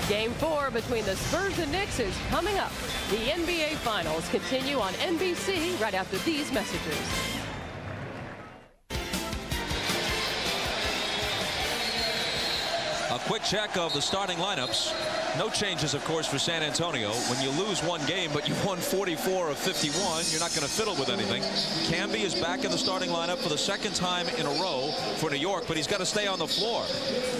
Game 4 between the Spurs and Knicks is coming up. The NBA Finals continue on NBC right after these messages. A quick check of the starting lineups. No changes, of course, for San Antonio. When you lose one game, but you've won 44 of 51, you're not going to fiddle with anything. Camby is back in the starting lineup for the second time in a row for New York, but he's got to stay on the floor.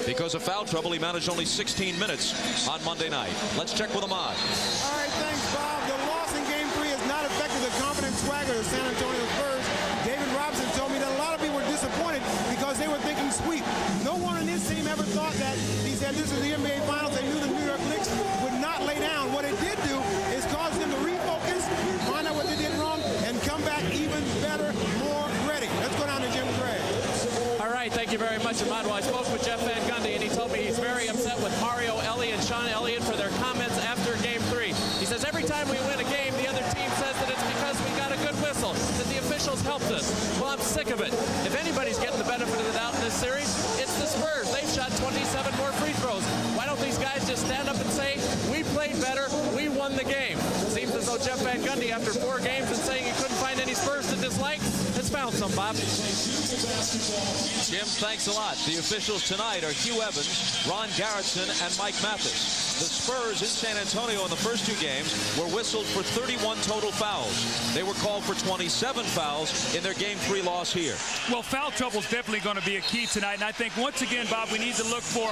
Because of foul trouble, he managed only 16 minutes on Monday night. Let's check with Ahmad. All right, thanks, Bob. The loss in Game 3 has not affected the confident swagger of San Antonio Spurs. David Robinson told me that a lot of people were disappointed because they were thinking sweep. No one in his team ever thought that. He said this is the NBA Finals. They knew the New York Knicks would not lay down. What it did do is cause them to refocus, find out what they did wrong, and come back even better, more ready. Let's go down to Jim Gray. All right, thank you very much, Ahmad. Well, I spoke with Jeff Van Gundy, and he told me he's very upset with Mario Elie and Sean Elliott for their comments after Game 3. He says every time we win a game, the other team says that it's because we got a good whistle, that the officials helped us. Well, I'm sick of it. If anybody's getting the benefit of the doubt in this series, it's the Spurs. They've shot 27 more free throws. Why don't these guys just stand up and say, we played better, we won the game? Seems as though Jeff Van Gundy, after 4 games and saying he couldn't find any Spurs to dislike, has found some, Bob. Jim, thanks a lot. The officials tonight are Hugh Evans, Ron Garrettson, and Mike Mathis. The Spurs in San Antonio in the first 2 games were whistled for 31 total fouls. They were called for 27 fouls in their Game 3 loss here. Well, foul trouble is definitely going to be a key tonight. And I think, once again, Bob, we need to look for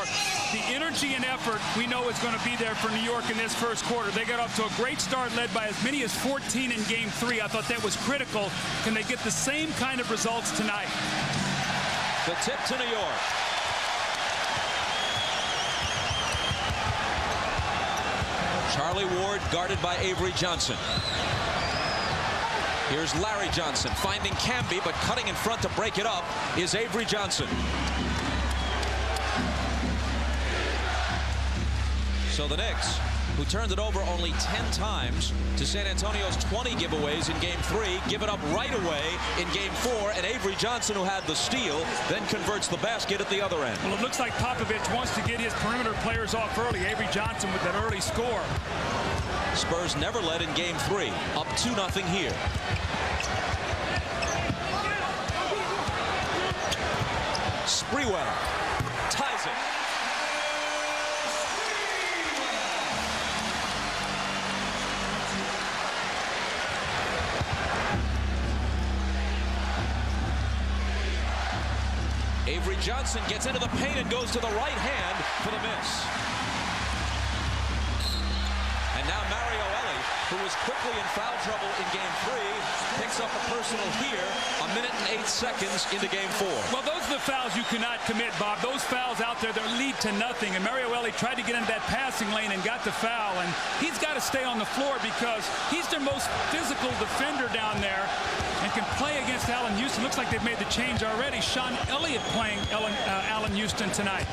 the energy and effort we know is going to be there for New York in this first quarter. They got off to a great start, led by as many as 14 in Game 3. I thought that was critical. Can they get the same kind of results tonight? The tip to New York. Charlie Ward guarded by Avery Johnson. Here's Larry Johnson finding Camby, but cutting in front to break it up is Avery Johnson. So the Knicks, who turned it over only 10 times to San Antonio's 20 giveaways in Game 3, give it up right away in Game 4, and Avery Johnson, who had the steal, then converts the basket at the other end. Well, it looks like Popovich wants to get his perimeter players off early. Avery Johnson with that early score. Spurs never led in Game 3, up 2-0 here. Sprewell ties it. Avery Johnson gets into the paint and goes to the right hand for the miss. And now Mario Elie, who was quickly in foul trouble in Game 3, picks up a personal here, 1 minute and 8 seconds into Game 4. Well, those are the fouls you cannot commit, Bob. Those fouls out there that lead to nothing. And Mario Elie tried to get into that passing lane and got the foul. And he's got to stay on the floor because he's their most physical defender down there and can play against Allen Houston. Looks like they've made the change already. Sean Elliott playing Allen Houston tonight.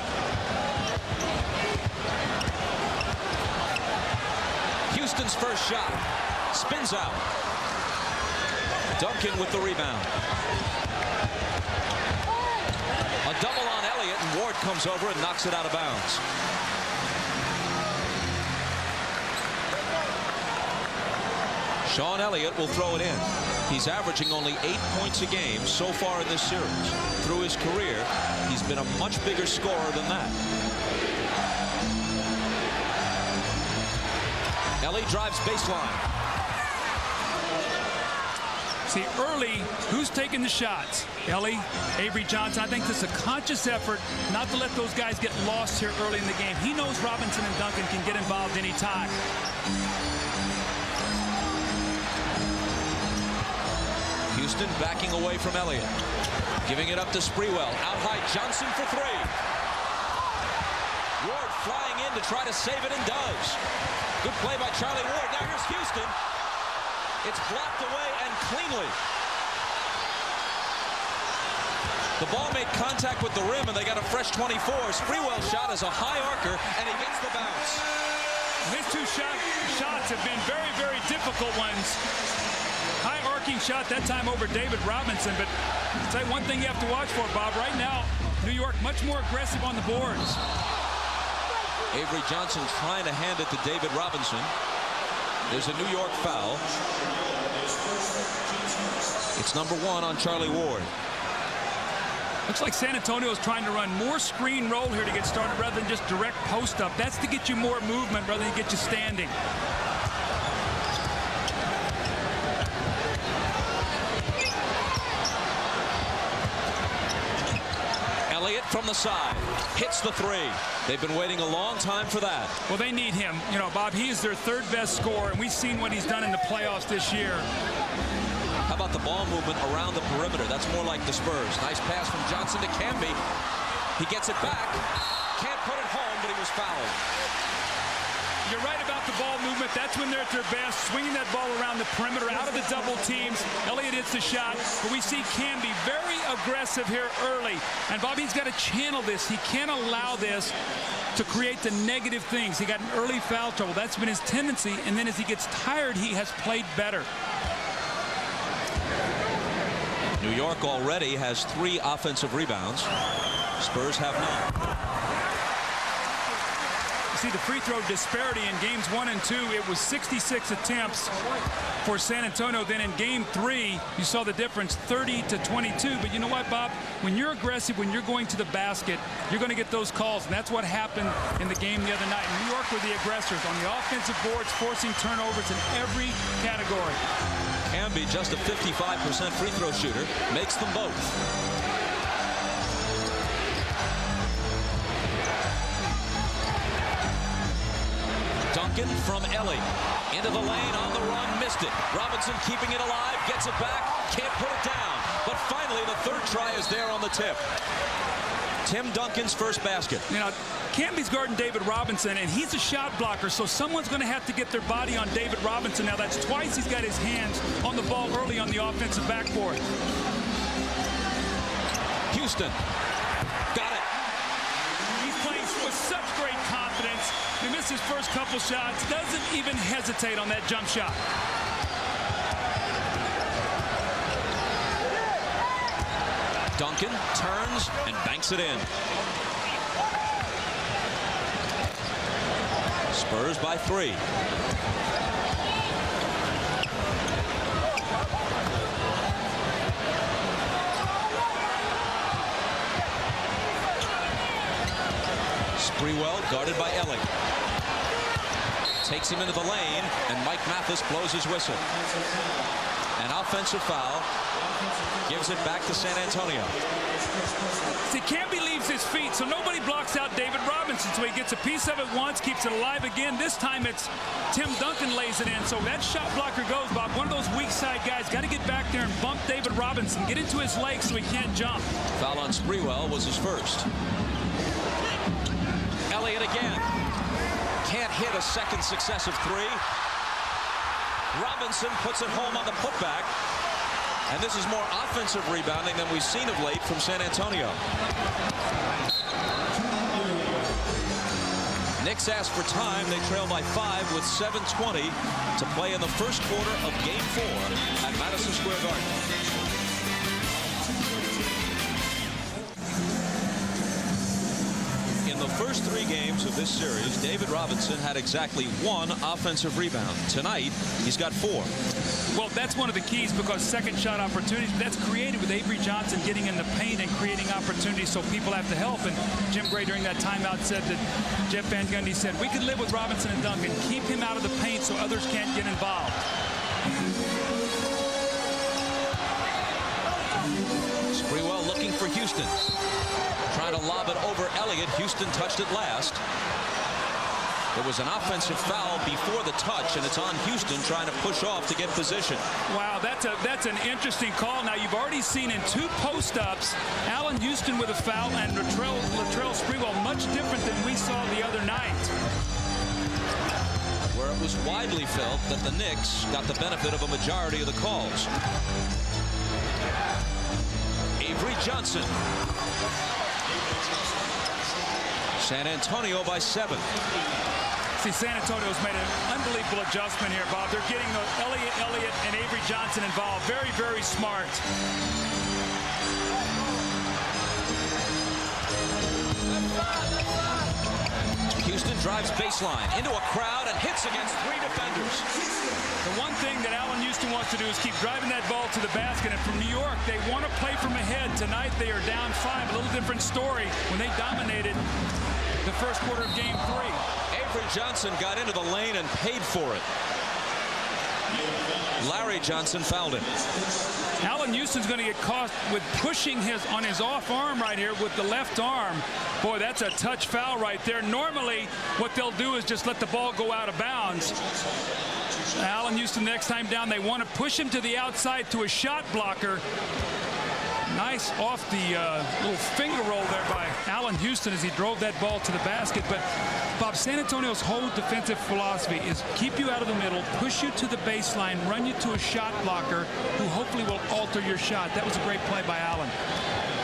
Houston's first shot spins out. Duncan with the rebound. A double on Elliott, and Ward comes over and knocks it out of bounds. Sean Elliott will throw it in. He's averaging only 8 points a game so far in this series. Through his career, he's been a much bigger scorer than that. Ellie drives baseline. See, early, who's taking the shots? Ellie, Avery Johnson. I think this is a conscious effort not to let those guys get lost here early in the game. He knows Robinson and Duncan can get involved anytime. Houston backing away from Elliott. Giving it up to Sprewell. Out high, Johnson for 3. Ward flying in to try to save it, and does. Good play by Charlie Ward. Now here's Houston. It's blocked away and cleanly. The ball made contact with the rim, and they got a fresh 24. Sprewell's shot is a high arcer, and he gets the bounce. His 2 shots have been very, very difficult ones. High arcing shot that time over David Robinson, but I'll tell you one thing you have to watch for, Bob. Right now, New York much more aggressive on the boards. Avery Johnson trying to hand it to David Robinson. There's a New York foul. It's number 1 on Charlie Ward. Looks like San Antonio is trying to run more screen roll here to get started rather than just direct post up. That's to get you more movement rather than get you standing. Elliott from the side hits the 3. They've been waiting a long time for that. Well, they need him. You know, Bob, he is their 3rd best scorer, and we've seen what he's done in the playoffs this year. How about the ball movement around the perimeter? That's more like the Spurs. Nice pass from Johnson to Camby. He gets it back. Can't put it home, but he was fouled. You're right about the ball movement. That's when they're at their best, swinging that ball around the perimeter, out of the double teams. Elliott hits the shot, but we see Camby very aggressive here early. And Bobby's got to channel this. He can't allow this to create the negative things. He got an early foul trouble. That's been his tendency. And then as he gets tired, he has played better. New York already has 3 offensive rebounds. Spurs have none. See the free throw disparity in games 1 and 2. It was 66 attempts for San Antonio. Then in game 3, you saw the difference, 30 to 22. But you know what, Bob? When you're aggressive, when you're going to the basket, you're going to get those calls. And that's what happened in the game the other night. New York were the aggressors on the offensive boards, forcing turnovers in every category. Camby, just a 55% free throw shooter, makes them both. Duncan from Ellie into the lane, on the run, missed it. Robinson keeping it alive, gets it back, can't put it down. But finally, the 3rd try is there on the tip. Tim Duncan's first basket. You know, Camby's guarding David Robinson, and he's a shot blocker, so someone's going to have to get their body on David Robinson. Now, that's twice he's got his hands on the ball early on the offensive backboard. Houston got it. He's playing with such great confidence. He missed his first couple shots, doesn't even hesitate on that jump shot. Duncan turns and banks it in. Spurs by 3. Sprewell guarded by Ellie. Takes him into the lane, and Mike Mathis blows his whistle. An offensive foul. Gives it back to San Antonio. See, Camby leaves his feet, so nobody blocks out David Robinson. So he gets a piece of it once, keeps it alive again. This time it's Tim Duncan lays it in. So that shot blocker goes, Bob. One of those weak side guys got to get back there and bump David Robinson, get into his legs so he can't jump. Foul on Sprewell was his first. Elliott again. Can't hit a second successive 3. Robinson puts it home on the putback. And this is more offensive rebounding than we've seen of late from San Antonio. Knicks ask for time. They trail by 5 with 7:20 to play in the first quarter of Game 4 at Madison Square Garden. In the first 3 games of this series, David Robinson had exactly 1 offensive rebound. Tonight, he's got 4. Well, that's one of the keys, because second shot opportunities, that's created with Avery Johnson getting in the paint and creating opportunities, so people have to help. And Jim Gray during that timeout said that Jeff Van Gundy said, we could live with Robinson and Duncan. Keep him out of the paint so others can't get involved. Sprewell looking for Houston. Trying to lob it over Elliott. Houston touched it last. There was an offensive foul before the touch, and it's on Houston trying to push off to get position. Wow, that's an interesting call. Now, you've already seen in 2 post-ups, Allen Houston with a foul and Latrell Sprewell, much different than we saw the other night. Where it was widely felt that the Knicks got the benefit of a majority of the calls. Avery Johnson. San Antonio by 7. See, San Antonio's made an unbelievable adjustment here, Bob. They're getting Elliott and Avery Johnson involved. Very, very smart. Houston drives baseline into a crowd and hits against 3 defenders. The one thing that Allen Houston wants to do is keep driving that ball to the basket. And from New York, they want to play from ahead. Tonight, they are down 5. A little different story when they dominated the first quarter of game 3. Avery Johnson got into the lane and paid for it. Larry Johnson fouled him. Allen Houston's going to get caught with pushing on his off arm right here with the left arm. Boy, that's a touch foul right there. Normally, what they'll do is just let the ball go out of bounds. Allen Houston, next time down, they want to push him to the outside to a shot blocker. Nice off the little finger roll there by Allen Houston as he drove that ball to the basket. But, Bob, San Antonio's whole defensive philosophy is keep you out of the middle, push you to the baseline, run you to a shot blocker who hopefully will alter your shot. That was a great play by Allen.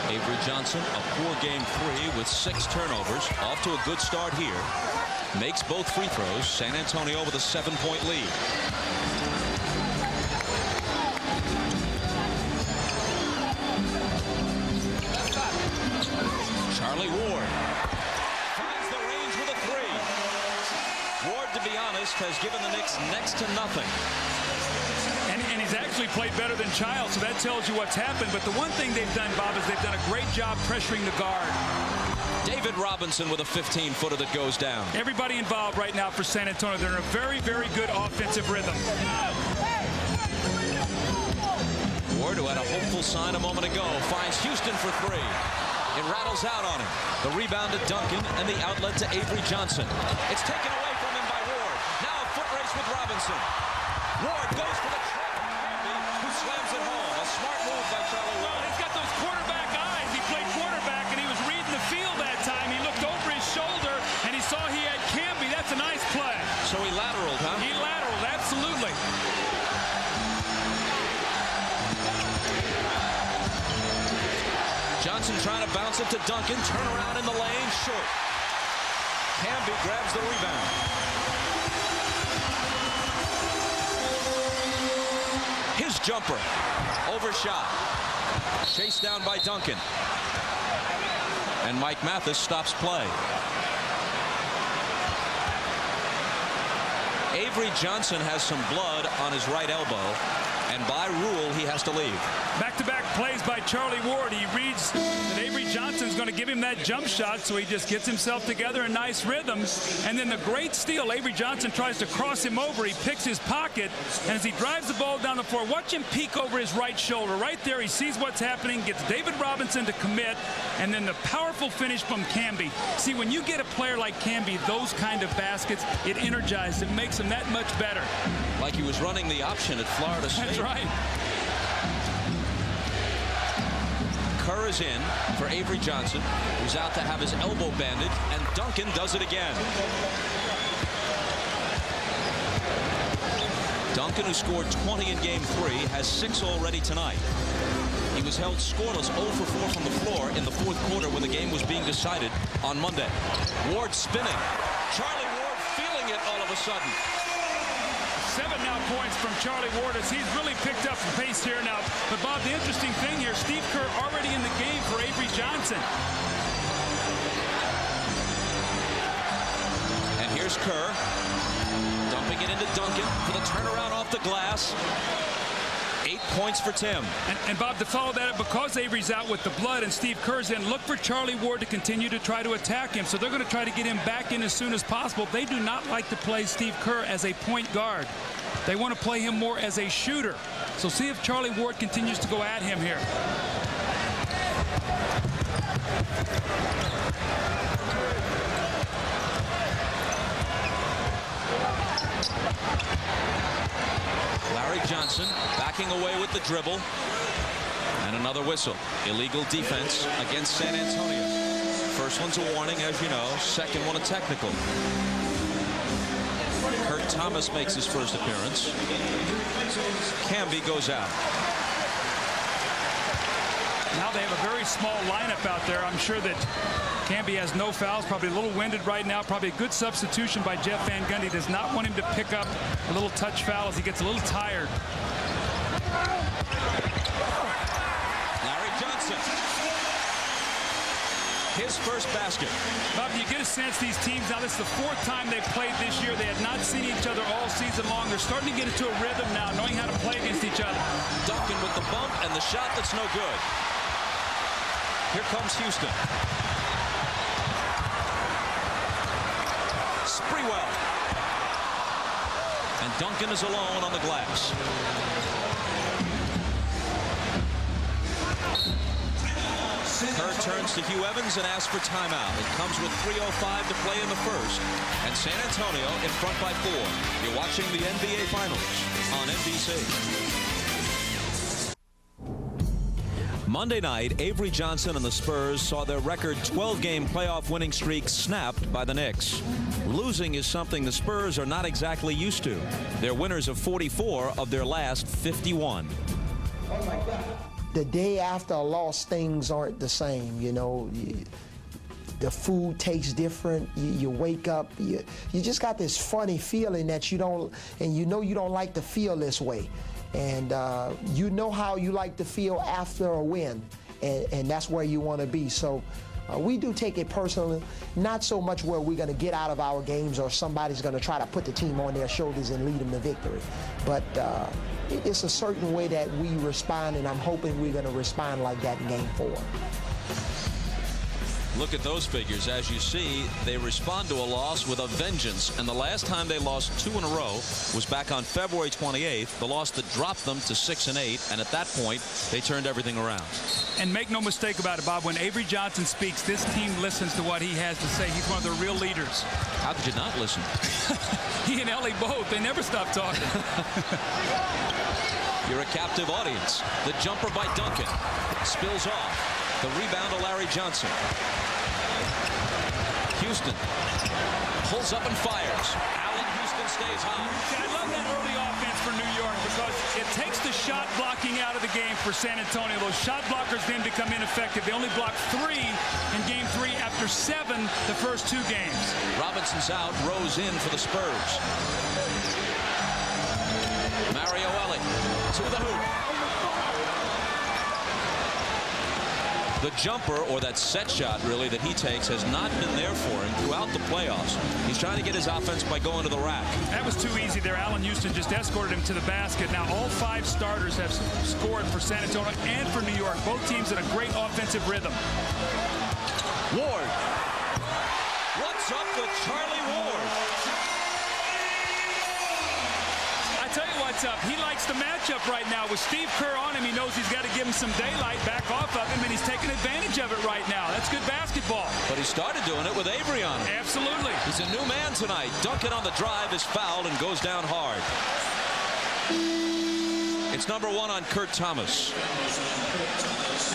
Avery Johnson, a poor game 3 with 6 turnovers. Off to a good start here. Makes both free throws. San Antonio with a 7-point lead. Charlie Ward finds the range with a 3. Ward, to be honest, has given the Knicks next to nothing. And he's actually played better than Childs, so that tells you what's happened. But the one thing they've done, Bob, is they've done a great job pressuring the guard. David Robinson with a 15-footer that goes down. Everybody involved right now for San Antonio. They're in a very, very good offensive rhythm. Ward, who had a hopeful sign a moment ago, finds Houston for 3. It rattles out on him. The rebound to Duncan and the outlet to Avery Johnson. It's taken away from him by Ward. Now a foot race with Robinson. Ward goes for the trap of Camby, who slams it home. A smart move by Charlie Ward. He's got those quarterback eyes. He played quarterback, and he was reading the field that time. He looked over his shoulder, and he saw he had Camby. That's a nice play. So he lateraled, huh? He lateraled, absolutely. Johnson trying to bounce it to Duncan. Turn around in the lane, short. Camby grabs the rebound. His jumper. Overshot. Chased down by Duncan. And Mike Mathis stops play. Avery Johnson has some blood on his right elbow, and by rule, he has to leave. Back-to-back plays by Charlie Ward. He reads that Avery Johnson's going to give him that jump shot, so he just gets himself together in nice rhythm. And then the great steal, Avery Johnson tries to cross him over. He picks his pocket, and as he drives the ball down the floor, watch him peek over his right shoulder. Right there, he sees what's happening, gets David Robinson to commit, and then the powerful finish from Camby. See, when you get a player like Camby, those kind of baskets, it energizes, it makes him that much better. Like he was running the option at Florida State. That's right. Kerr is in for Avery Johnson, who's out to have his elbow bandaged, and Duncan does it again. Duncan, who scored 20 in game 3, has 6 already tonight. He was held scoreless 0 for 4 from the floor in the 4th quarter when the game was being decided on Monday. Ward spinning. Charlie Ward feeling it all of a sudden. 7 now points from Charlie Ward as he's really picked up the pace here now. But Bob, the interesting thing here, Steve Kerr already in the game for Avery Johnson. And here's Kerr dumping it into Duncan for the turnaround off the glass. 8 points for Tim. And Bob, to follow that up, because Avery's out with the blood and Steve Kerr's in, look for Charlie Ward to continue to try to attack him. So they're going to try to get him back in as soon as possible. They do not like to play Steve Kerr as a point guard. They want to play him more as a shooter. So see if Charlie Ward continues to go at him here. Larry Johnson backing away with the dribble. And another whistle. Illegal defense against San Antonio. First one's a warning, as you know. Second one a technical. Kurt Thomas makes his first appearance. Camby goes out. Now they have a very small lineup out there. I'm sure that Camby has no fouls, probably a little winded right now. Probably a good substitution by Jeff Van Gundy. Does not want him to pick up a little touch foul as he gets a little tired. Larry Johnson. his first basket. Bob, you get a sense these teams, now this is the 4th time they've played this year. They had not seen each other all season long. They're starting to get into a rhythm now, knowing how to play against each other. Duncan with the bump and the shot that's no good. Here comes Houston. Sprewell. And Duncan is alone on the glass. Kerr turns to Hugh Evans and asks for timeout. It comes with 3:05 to play in the first. And San Antonio in front by 4. You're watching the NBA Finals on NBC. Monday night, Avery Johnson and the Spurs saw their record 12-game playoff winning streak snapped by the Knicks. Losing is something the Spurs are not exactly used to. They're winners of 44 of their last 51. Oh my God. The day after a loss, things aren't the same, you know. The food tastes different. You wake up, you just got this funny feeling that you don't, and you know you don't like to feel this way. And you know how you like to feel after a win, and that's where you want to be. So we do take it personally, not so much where we're going to get out of our games or somebody's going to try to put the team on their shoulders and lead them to victory. But it's a certain way that we respond, and I'm hoping we're going to respond like that in Game 4. Look at those figures. As you see, they respond to a loss with a vengeance. And the last time they lost 2 in a row was back on February 28th, the loss that dropped them to 6-8. And at that point, they turned everything around. And make no mistake about it, Bob, when Avery Johnson speaks, this team listens to what he has to say. He's one of the real leaders. How could you not listen? He and Ellie both. They never stop talking. You're a captive audience. The jumper by Duncan spills off. The rebound to Larry Johnson. Houston pulls up and fires. Allen Houston stays high. I love that early offense for New York because it takes the shot blocking out of the game for San Antonio. Those shot blockers then become ineffective. They only blocked 3 in Game 3 after 7 the first 2 games. Robinson's out. Rose in for the Spurs. Mario Ellie to the hoop. The jumper, or that set shot, really, that he takes has not been there for him throughout the playoffs. He's trying to get his offense by going to the rack. That was too easy there. Allen Houston just escorted him to the basket. Now all 5 starters have scored for San Antonio and for New York. Both teams in a great offensive rhythm. Ward. What's up with Charlie Ward? I tell you what's up. He likes the matchup right now. With Steve Kerr on him, he knows he's got to give him some daylight, back off of him, and he's taking advantage of it right now. That's good basketball. But he started doing it with Avery on him. Absolutely. He's a new man tonight. Duncan on the drive is fouled and goes down hard. It's number 1 on Kurt Thomas.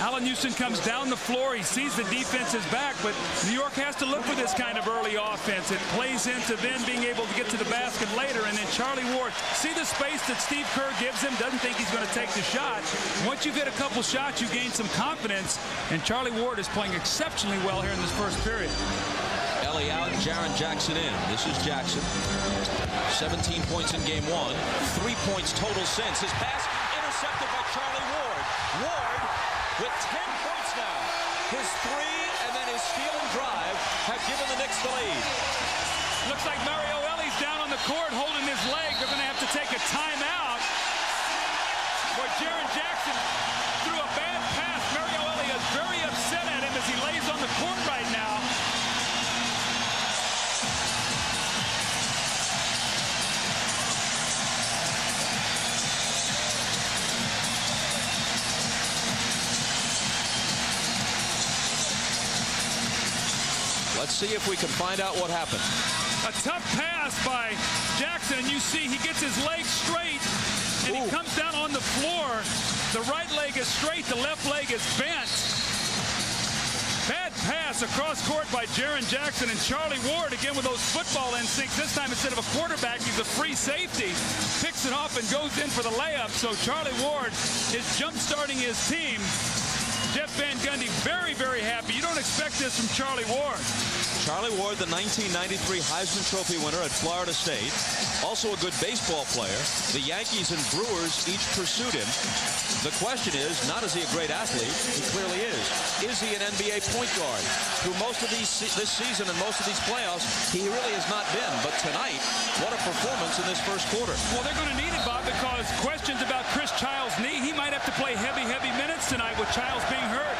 Allen Houston comes down the floor. He sees the defense is back, but New York has to look for this kind of early offense. It plays into then being able to get to the basket later, and then Charlie Ward, see the space that Steve Kerr gives him, doesn't think he's going to take the shot. Once you get a couple shots, you gain some confidence, and Charlie Ward is playing exceptionally well here in this first period. Ellie out, Jaren Jackson in. This is Jackson. 17 points in Game 1. 3 points total since. His pass intercepted by Charlie Ward. Ward with 10 points now. His 3 and then his steal and drive have given the Knicks the lead. Looks like Mario Ellie's down on the court holding his leg. They're going to have to take a timeout. Where Jaren Jackson threw a bad pass. Mario Ellie is very upset at him as he lays on the court right now. Let's see if we can find out what happened. A tough pass by Jackson, and you see he gets his leg straight, and he comes down on the floor. The right leg is straight, the left leg is bent. Bad pass across court by Jaren Jackson, and Charlie Ward again with those football instincts. This time instead of a quarterback, he's a free safety. Picks it off and goes in for the layup. So Charlie Ward is jump-starting his team. Jeff Van Gundy very, very happy. You don't expect this from Charlie Ward. Charlie Ward, the 1993 Heisman Trophy winner at Florida State, also a good baseball player. The Yankees and Brewers each pursued him. The question is, not is he a great athlete? He clearly is. Is he an NBA point guard? Through most of this season and most of these playoffs, he really has not been. But tonight, what a performance in this first quarter. Well, they're going to need it, Bob, because questions about Chris Childs' knee. He might have to play heavy minutes tonight with Childs being hurt.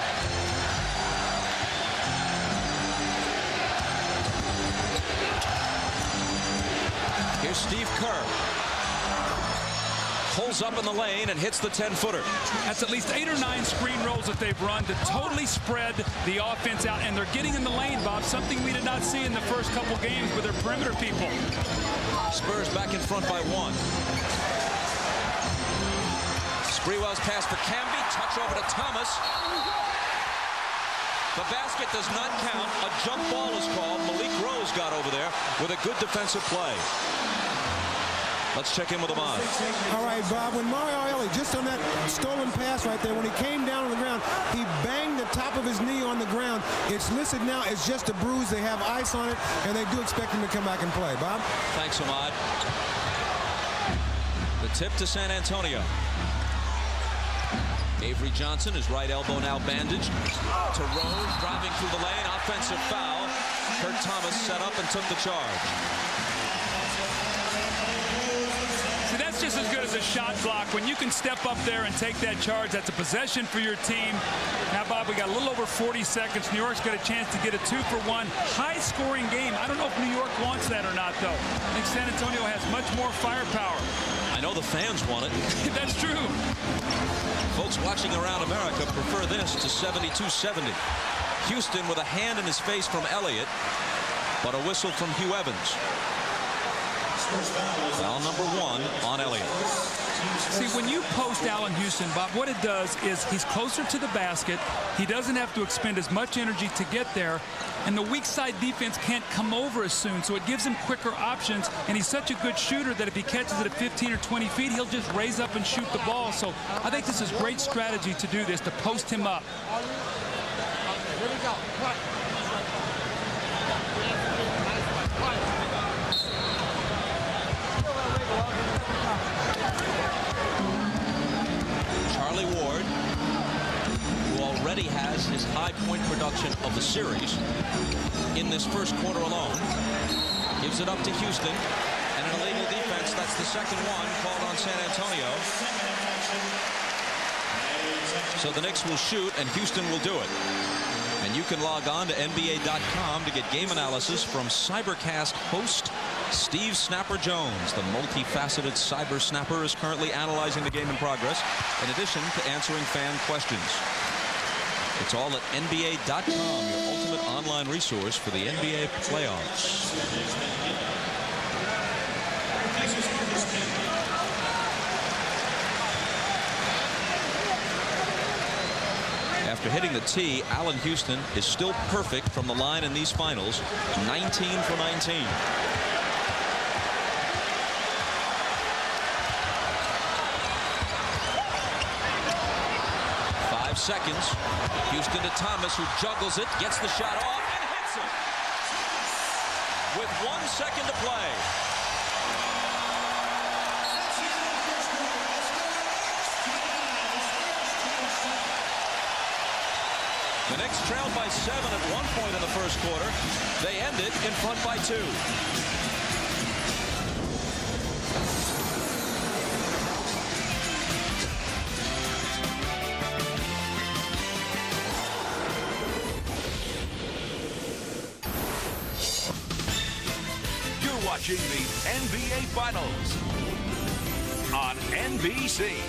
Here's Steve Kerr. Pulls up in the lane and hits the 10-footer. That's at least 8 or 9 screen rolls that they've run to totally spread the offense out. And they're getting in the lane, Bob, something we did not see in the first couple games with their perimeter people. Spurs back in front by 1. Sprewell's pass for Camby. Touch over to Thomas. The basket does not count. A jump ball is called. Malik Rose got over there with a good defensive play. Let's check in with Ahmad. All right, Bob, when Mario Ellie, just on that stolen pass right there, when he came down on the ground, he banged the top of his knee on the ground. It's listed now as just a bruise. They have ice on it, and they do expect him to come back and play. Bob? Thanks, Ahmad. The tip to San Antonio. Avery Johnson, his right elbow now bandaged. To Rose, driving through the lane, offensive foul. Kurt Thomas set up and took the charge. See, that's just as good as a shot block. When you can step up there and take that charge, that's a possession for your team. Now, Bob, we got a little over 40 seconds. New York's got a chance to get a 2-for-1 high-scoring game. I don't know if New York wants that or not, though. I think San Antonio has much more firepower. I know the fans want it. That's true. Folks watching around America prefer this to 72-70. Houston with a hand in his face from Elliott, but a whistle from Hugh Evans. Foul number 1 on Elliott. See, when you post Allen Houston, Bob, what it does is he's closer to the basket. He doesn't have to expend as much energy to get there. And the weak side defense can't come over as soon, so it gives him quicker options. And he's such a good shooter that if he catches it at 15 or 20 feet, he'll just raise up and shoot the ball. So I think this is great strategy to do this, to post him up. Here we go. Charlie Ward, who already has his high point production of the series in this first quarter alone, gives it up to Houston, and an illegal defense. That's the second one called on San Antonio. So the Knicks will shoot and Houston will do it. And you can log on to NBA.com to get game analysis from Cybercast host Steve Snapper Jones. The multifaceted cyber snapper is currently analyzing the game in progress, in addition to answering fan questions. It's all at NBA.com, your ultimate online resource for the NBA playoffs. After hitting the tee, Allen Houston is still perfect from the line in these finals, 19 for 19. Seconds. Houston to Thomas, who juggles it, gets the shot off, and hits it. With 1 second to play. The Knicks trailed by 7 at one point in the first quarter. They ended in front by 2. Watching the NBA Finals on NBC.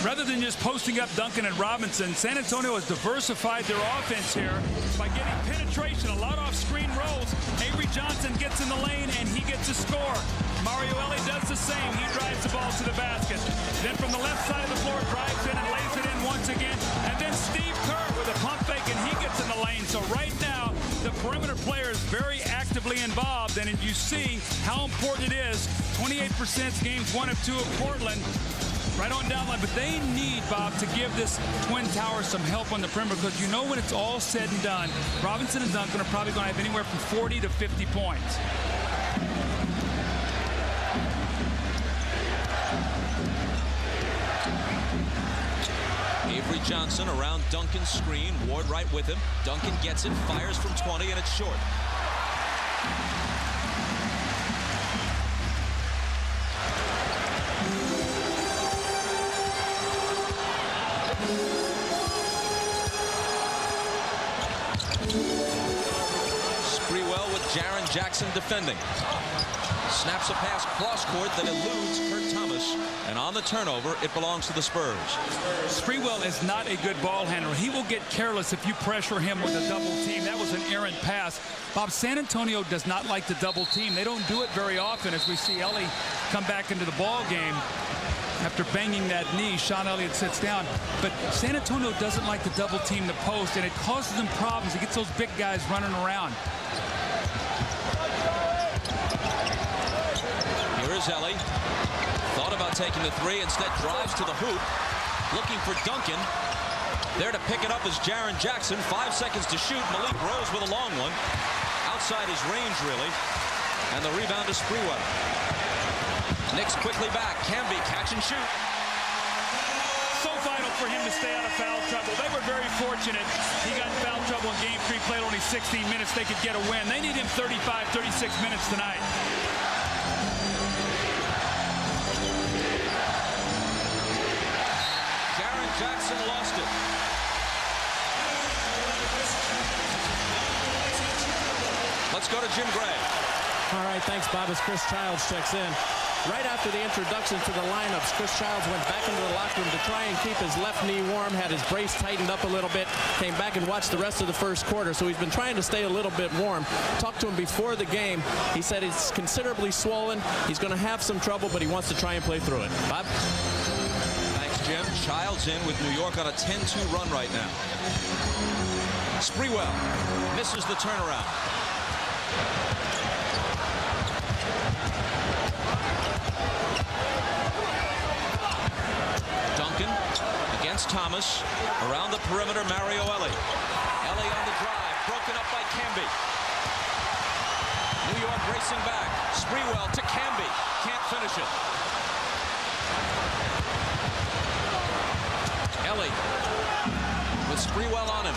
Rather than just posting up Duncan and Robinson, San Antonio has diversified their offense here by getting penetration, a lot off screen rolls. Avery Johnson gets in the lane and he gets a score. Mario Ellie does the same. He drives the ball to the basket. Then from the left side of the floor, drives in and lays it in once again. And then Steve Kerr with a pump fake, and he gets in the lane. So right now, the perimeter player is very actively involved, and you see how important it is. 28% games 1 of 2 of Portland. right on down line. But they need, Bob, to give this Twin Towers some help on the perimeter, because you know when it's all said and done, Robinson and Duncan are probably going to have anywhere from 40 to 50 points. Avery Johnson around Duncan's screen. Ward right with him. Duncan gets it, fires from 20, and it's short. Sprewell with Jaren Jackson defending. Snaps a pass cross court that eludes Kurt Thomas, and on the turnover it belongs to the Spurs. Sprewell is not a good ball handler. He will get careless if you pressure him with a double team. That was an errant pass. Bob, San Antonio does not like the double team. They don't do it very often, as we see Ellie come back into the ball game after banging that knee. Sean Elliott sits down, but San Antonio doesn't like to double team the post, and it causes them problems. It gets those big guys running around. Here's Ellie. Thought about taking the three, instead drives to the hoop, looking for Duncan. There to pick it up is Jaren Jackson. 5 seconds to shoot. Malik Rose with a long one. Outside his range, really. And the rebound to Sprewell. Knicks quickly back. Camby catch and shoot. So vital for him to stay out of foul trouble. They were very fortunate. He got in foul trouble in Game 3, played only 16 minutes. They could get a win. They need him 35, 36 minutes tonight. Jackson lost it. Let's go to Jim Gray. All right, thanks, Bob, as Chris Childs checks in. Right after the introduction to the lineups, Chris Childs went back into the locker room to try and keep his left knee warm, had his brace tightened up a little bit, came back and watched the rest of the first quarter, so he's been trying to stay a little bit warm. Talked to him before the game. He said it's considerably swollen. He's going to have some trouble, but he wants to try and play through it. Bob? Jim. Childs in with New York on a 10-2 run right now. Sprewell misses the turnaround. Duncan against Thomas. Around the perimeter, Mario Ellie. Ellie on the drive, broken up by Camby. New York racing back. Sprewell to Camby. Can't finish it. Ellie with Sprewell on him.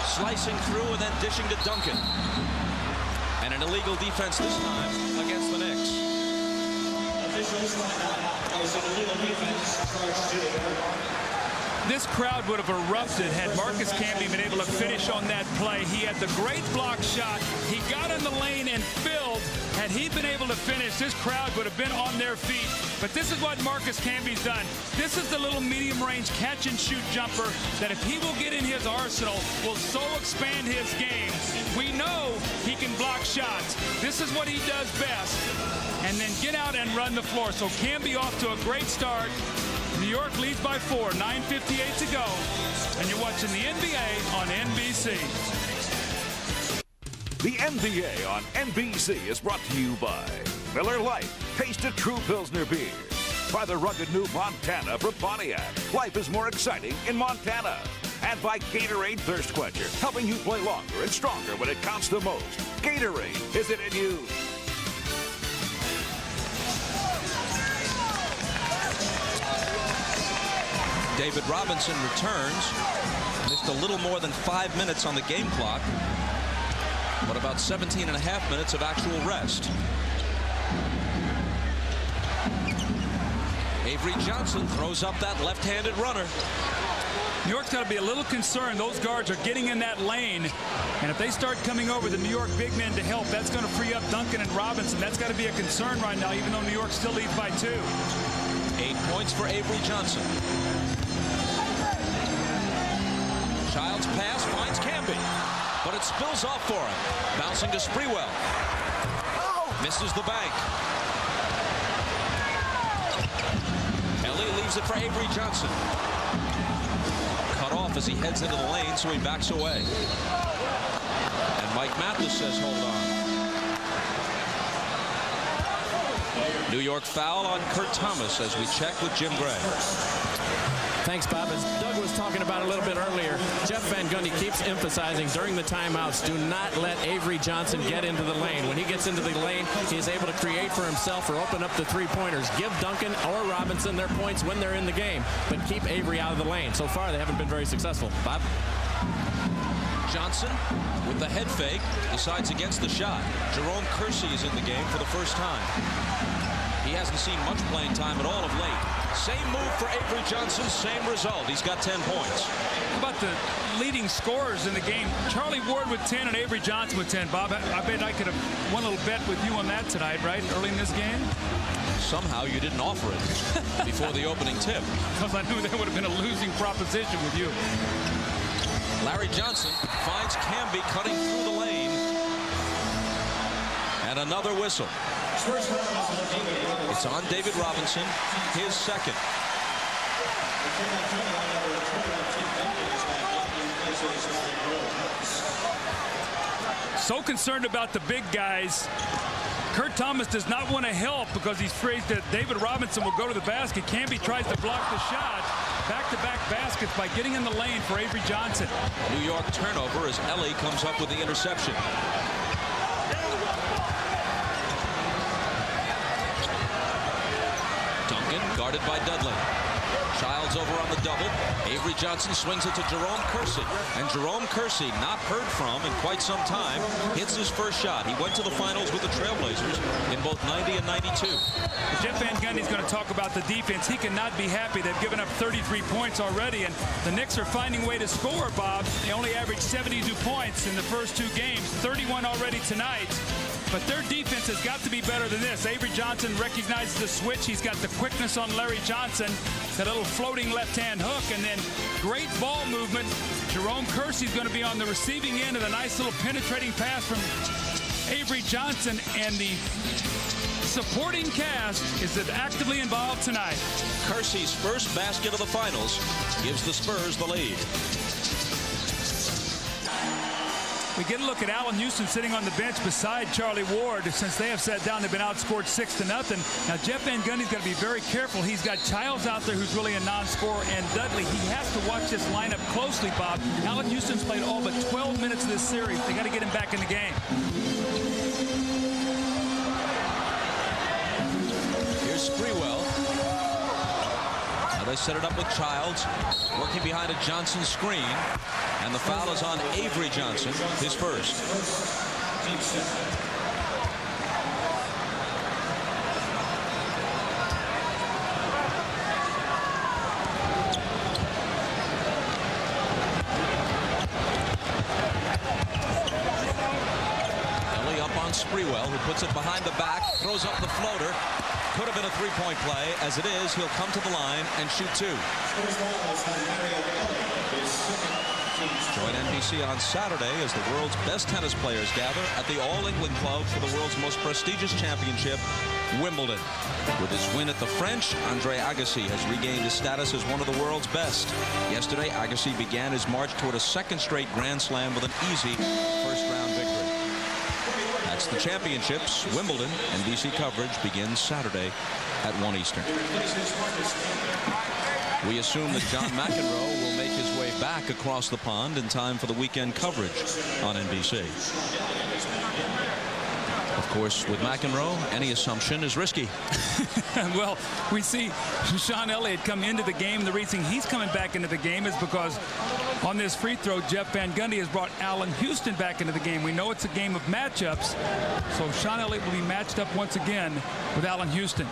Slicing through and then dishing to Duncan. And an illegal defense this time against the Knicks. This crowd would have erupted had Marcus Camby been able to finish on that play. He had the great block shot. He got in the lane and filled. Had he been able to finish, this crowd would have been on their feet. But this is what Marcus Camby's done. This is the little medium-range catch-and-shoot jumper that, if he will get in his arsenal, will so expand his game. We know he can block shots. This is what he does best. And then get out and run the floor. So Camby off to a great start. New York leads by 4, 9:58 to go. And you're watching the NBA on NBC. The NBA on NBC is brought to you by Miller Lite. Taste a true Pilsner beer. By the rugged new Montana from Pontiac. Life is more exciting in Montana. And by Gatorade Thirst Quencher, helping you play longer and stronger when it counts the most. Gatorade, is it in you? David Robinson returns. Missed a little more than 5 minutes on the game clock, but about 17 and a half minutes of actual rest. Avery Johnson throws up that left-handed runner. New York's got to be a little concerned. Those guards are getting in that lane. And if they start coming over the New York big men to help, that's going to free up Duncan and Robinson. That's got to be a concern right now, even though New York still leads by 2. 8 points for Avery Johnson. Childs pass finds Camby, but it spills off for him. Bouncing to Sprewell. Misses the bank. Ellie leaves it for Avery Johnson. Cut off as he heads into the lane, so he backs away. And Mike Mathis says, hold on. New York foul on Kurt Thomas as we check with Jim Gray. Thanks, Bob. As Doug was talking about a little bit earlier, Jeff Van Gundy keeps emphasizing during the timeouts, do not let Avery Johnson get into the lane. When he gets into the lane, he is able to create for himself or open up the three-pointers. Give Duncan or Robinson their points when they're in the game, but keep Avery out of the lane. So far, they haven't been very successful. Bob? Johnson with the head fake decides against the shot. Jerome Kersey is in the game for the first time. He hasn't seen much playing time at all of late. Same move for Avery Johnson, same result. He's got 10 points. How about the leading scorers in the game? Charlie Ward with 10 and Avery Johnson with 10. Bob, I bet I could have won a little bet with you on that tonight, right? Early in this game? Somehow you didn't offer it before the opening tip. Because I knew that would have been a losing proposition with you. Larry Johnson finds Camby cutting through the lane. And another whistle. It's on David Robinson, his second. So concerned about the big guys. Kurt Thomas does not want to help because he's afraid that David Robinson will go to the basket. Camby tries to block the shot. Back-to-back baskets by getting in the lane for Avery Johnson. New York turnover as Ellie comes up with the interception. Duncan guarded by Dudley. Childs over on the double. Avery Johnson swings it to Jerome Kersey. And Jerome Kersey, not heard from in quite some time, hits his first shot. He went to the finals with the Trailblazers in both 90 and 92. Jeff Van Gundy is going to talk about the defense. He cannot be happy. They've given up 33 points already, and the Knicks are finding a way to score, Bob. They only averaged 72 points in the first two games, 31 already tonight. But their defense has got to be better than this. Avery Johnson recognizes the switch. He's got the quickness on Larry Johnson, that little floating left-hand hook, and then great ball movement. Jerome Kersey's going to be on the receiving end of a nice little penetrating pass from Avery Johnson, and the supporting cast is actively involved tonight. Kersey's first basket of the finals gives the Spurs the lead. We get a look at Allen Houston sitting on the bench beside Charlie Ward. Since they have sat down, they've been outscored 6-0. Now, Jeff Van Gundy's got to be very careful. He's got Childs out there who's really a non-scorer, and Dudley. He has to watch this lineup closely, Bob. Allen Houston's played all but 12 minutes of this series. They got to get him back in the game. Here's Sprewell. Now they set it up with Childs, working behind a Johnson screen. And the foul is on Avery Johnson, his first. Ellie up on Sprewell, who puts it behind the back, throws up the floater. Could have been a three-point play. As it is, he'll come to the line and shoot two. Join NBC on Saturday as the world's best tennis players gather at the All England Club for the world's most prestigious championship, Wimbledon. With his win at the French, Andre Agassi has regained his status as one of the world's best. Yesterday, Agassi began his march toward a second straight Grand Slam with an easy first-round victory. That's the championships. Wimbledon. NBC coverage begins Saturday at 1 Eastern. We assume that John McEnroe will make his way back across the pond in time for the weekend coverage on NBC. Of course, with McEnroe, any assumption is risky. Well, we see Sean Elliott come into the game. The reason he's coming back into the game is because on this free throw, Jeff Van Gundy has brought Allen Houston back into the game. We know it's a game of matchups, so Sean Elliott will be matched up once again with Allen Houston.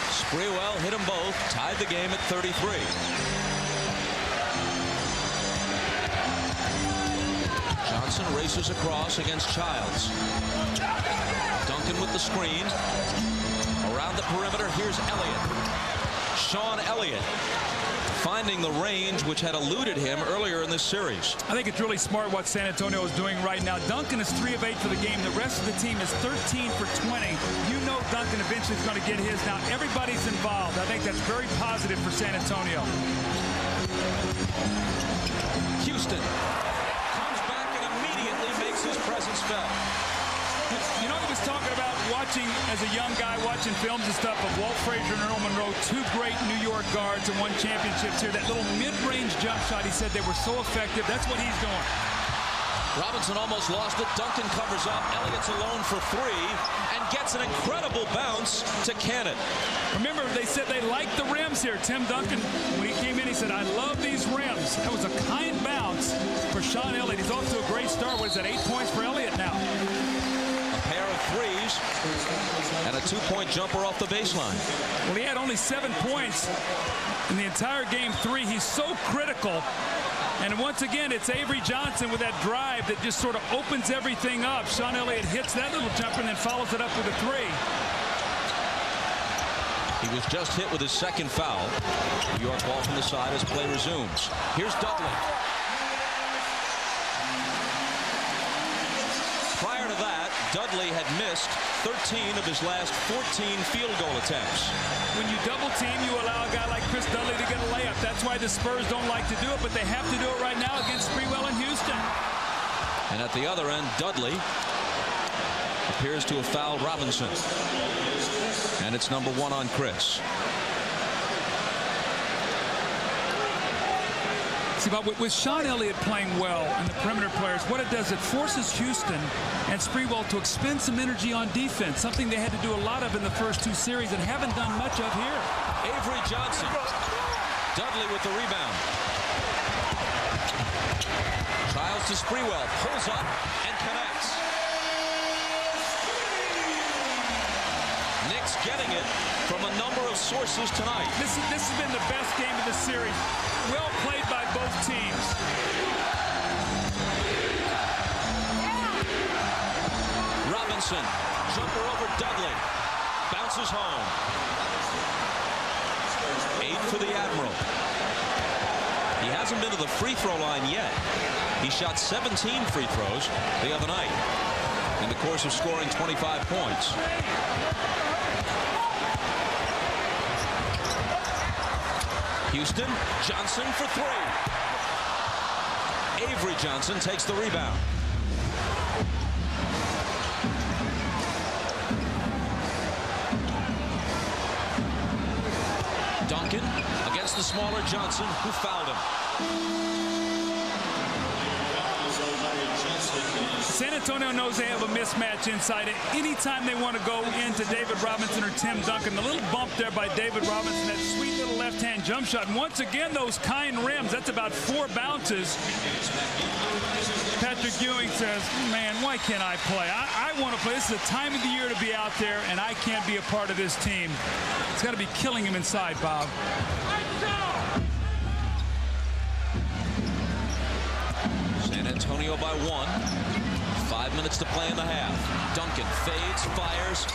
Sprewell hit them both, tied the game at 33. Johnson races across against Childs. Duncan with the screen. Around the perimeter, here's Elliott. Sean Elliott finding the range which had eluded him earlier in this series. I think it's really smart what San Antonio is doing right now. Duncan is 3 of 8 for the game. The rest of the team is 13 for 20. You know Duncan eventually is going to get his. Now everybody's involved. I think that's very positive for San Antonio. Houston comes back and immediately makes his presence felt. You know, he was talking about watching, as a young guy, watching films and stuff of Walt Frazier and Earl Monroe, two great New York guards and won championships here. That little mid-range jump shot, he said they were so effective. That's what he's doing. Robinson almost lost it. Duncan covers up. Elliott's alone for three and gets an incredible bounce to Cannon. Remember, they said they liked the rims here. Tim Duncan, when he came in, he said, I love these rims. That was a kind bounce for Sean Elliott. He's off to a great start. What is that, 8 points for Elliott now? A pair of threes and a two-point jumper off the baseline. Well, he had only 7 points in the entire game 3. He's so critical. And once again, it's Avery Johnson with that drive that just sort of opens everything up. Sean Elliott hits that little jumper and then follows it up with a three. He was just hit with his second foul. New York ball from the side as play resumes. Here's Dudley. Prior to that, Dudley had missed 13 of his last 14 field goal attempts. When you double team, you allow a guy like Chris Dudley to get a layup. That's why the Spurs don't like to do it, but they have to do it right now against Sprewell in Houston. And at the other end, Dudley appears to have fouled Robinson. And it's number 1 on Chris. See, but with Sean Elliott playing well and the perimeter players, what it does, it forces Houston and Sprewell to expend some energy on defense, something they had to do a lot of in the first 2 series and haven't done much of here. Avery Johnson. Dudley with the rebound. Childs to Sprewell, pulls up and connects. Knicks getting it from a number of sources tonight. This has been the best game of the series. Well played by both teams. Robinson, jumper over Dudley, bounces home. 8 for the Admiral. He hasn't been to the free throw line yet. He shot 17 free throws the other night in the course of scoring 25 points. Houston, Johnson for 3. Avery Johnson takes the rebound. Duncan against the smaller Johnson, who fouled him. San Antonio knows they have a mismatch inside. Anytime they want to go into David Robinson or Tim Duncan, the little bump there by David Robinson, that sweet little left-hand jump shot. And once again, those kind rims, that's about 4 bounces. Patrick Ewing says, man, why can't I play? I want to play. This is the time of the year to be out there, and I can't be a part of this team. It's got to be killing him inside, Bob. San Antonio by 1. 5 minutes to play in the half. Duncan fades, fires,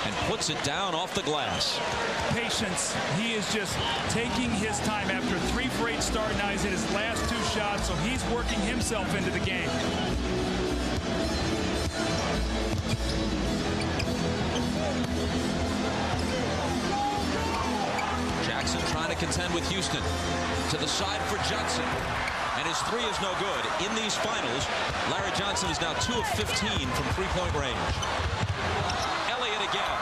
and puts it down off the glass. Patience. He is just taking his time after 3 for 8 start. Now he's hit his last 2 shots, so he's working himself into the game. Jackson trying to contend with Houston. To the side for Johnson. And his 3 is no good. In these finals, Larry Johnson is now 2 of 15 from three-point range. Elliott again.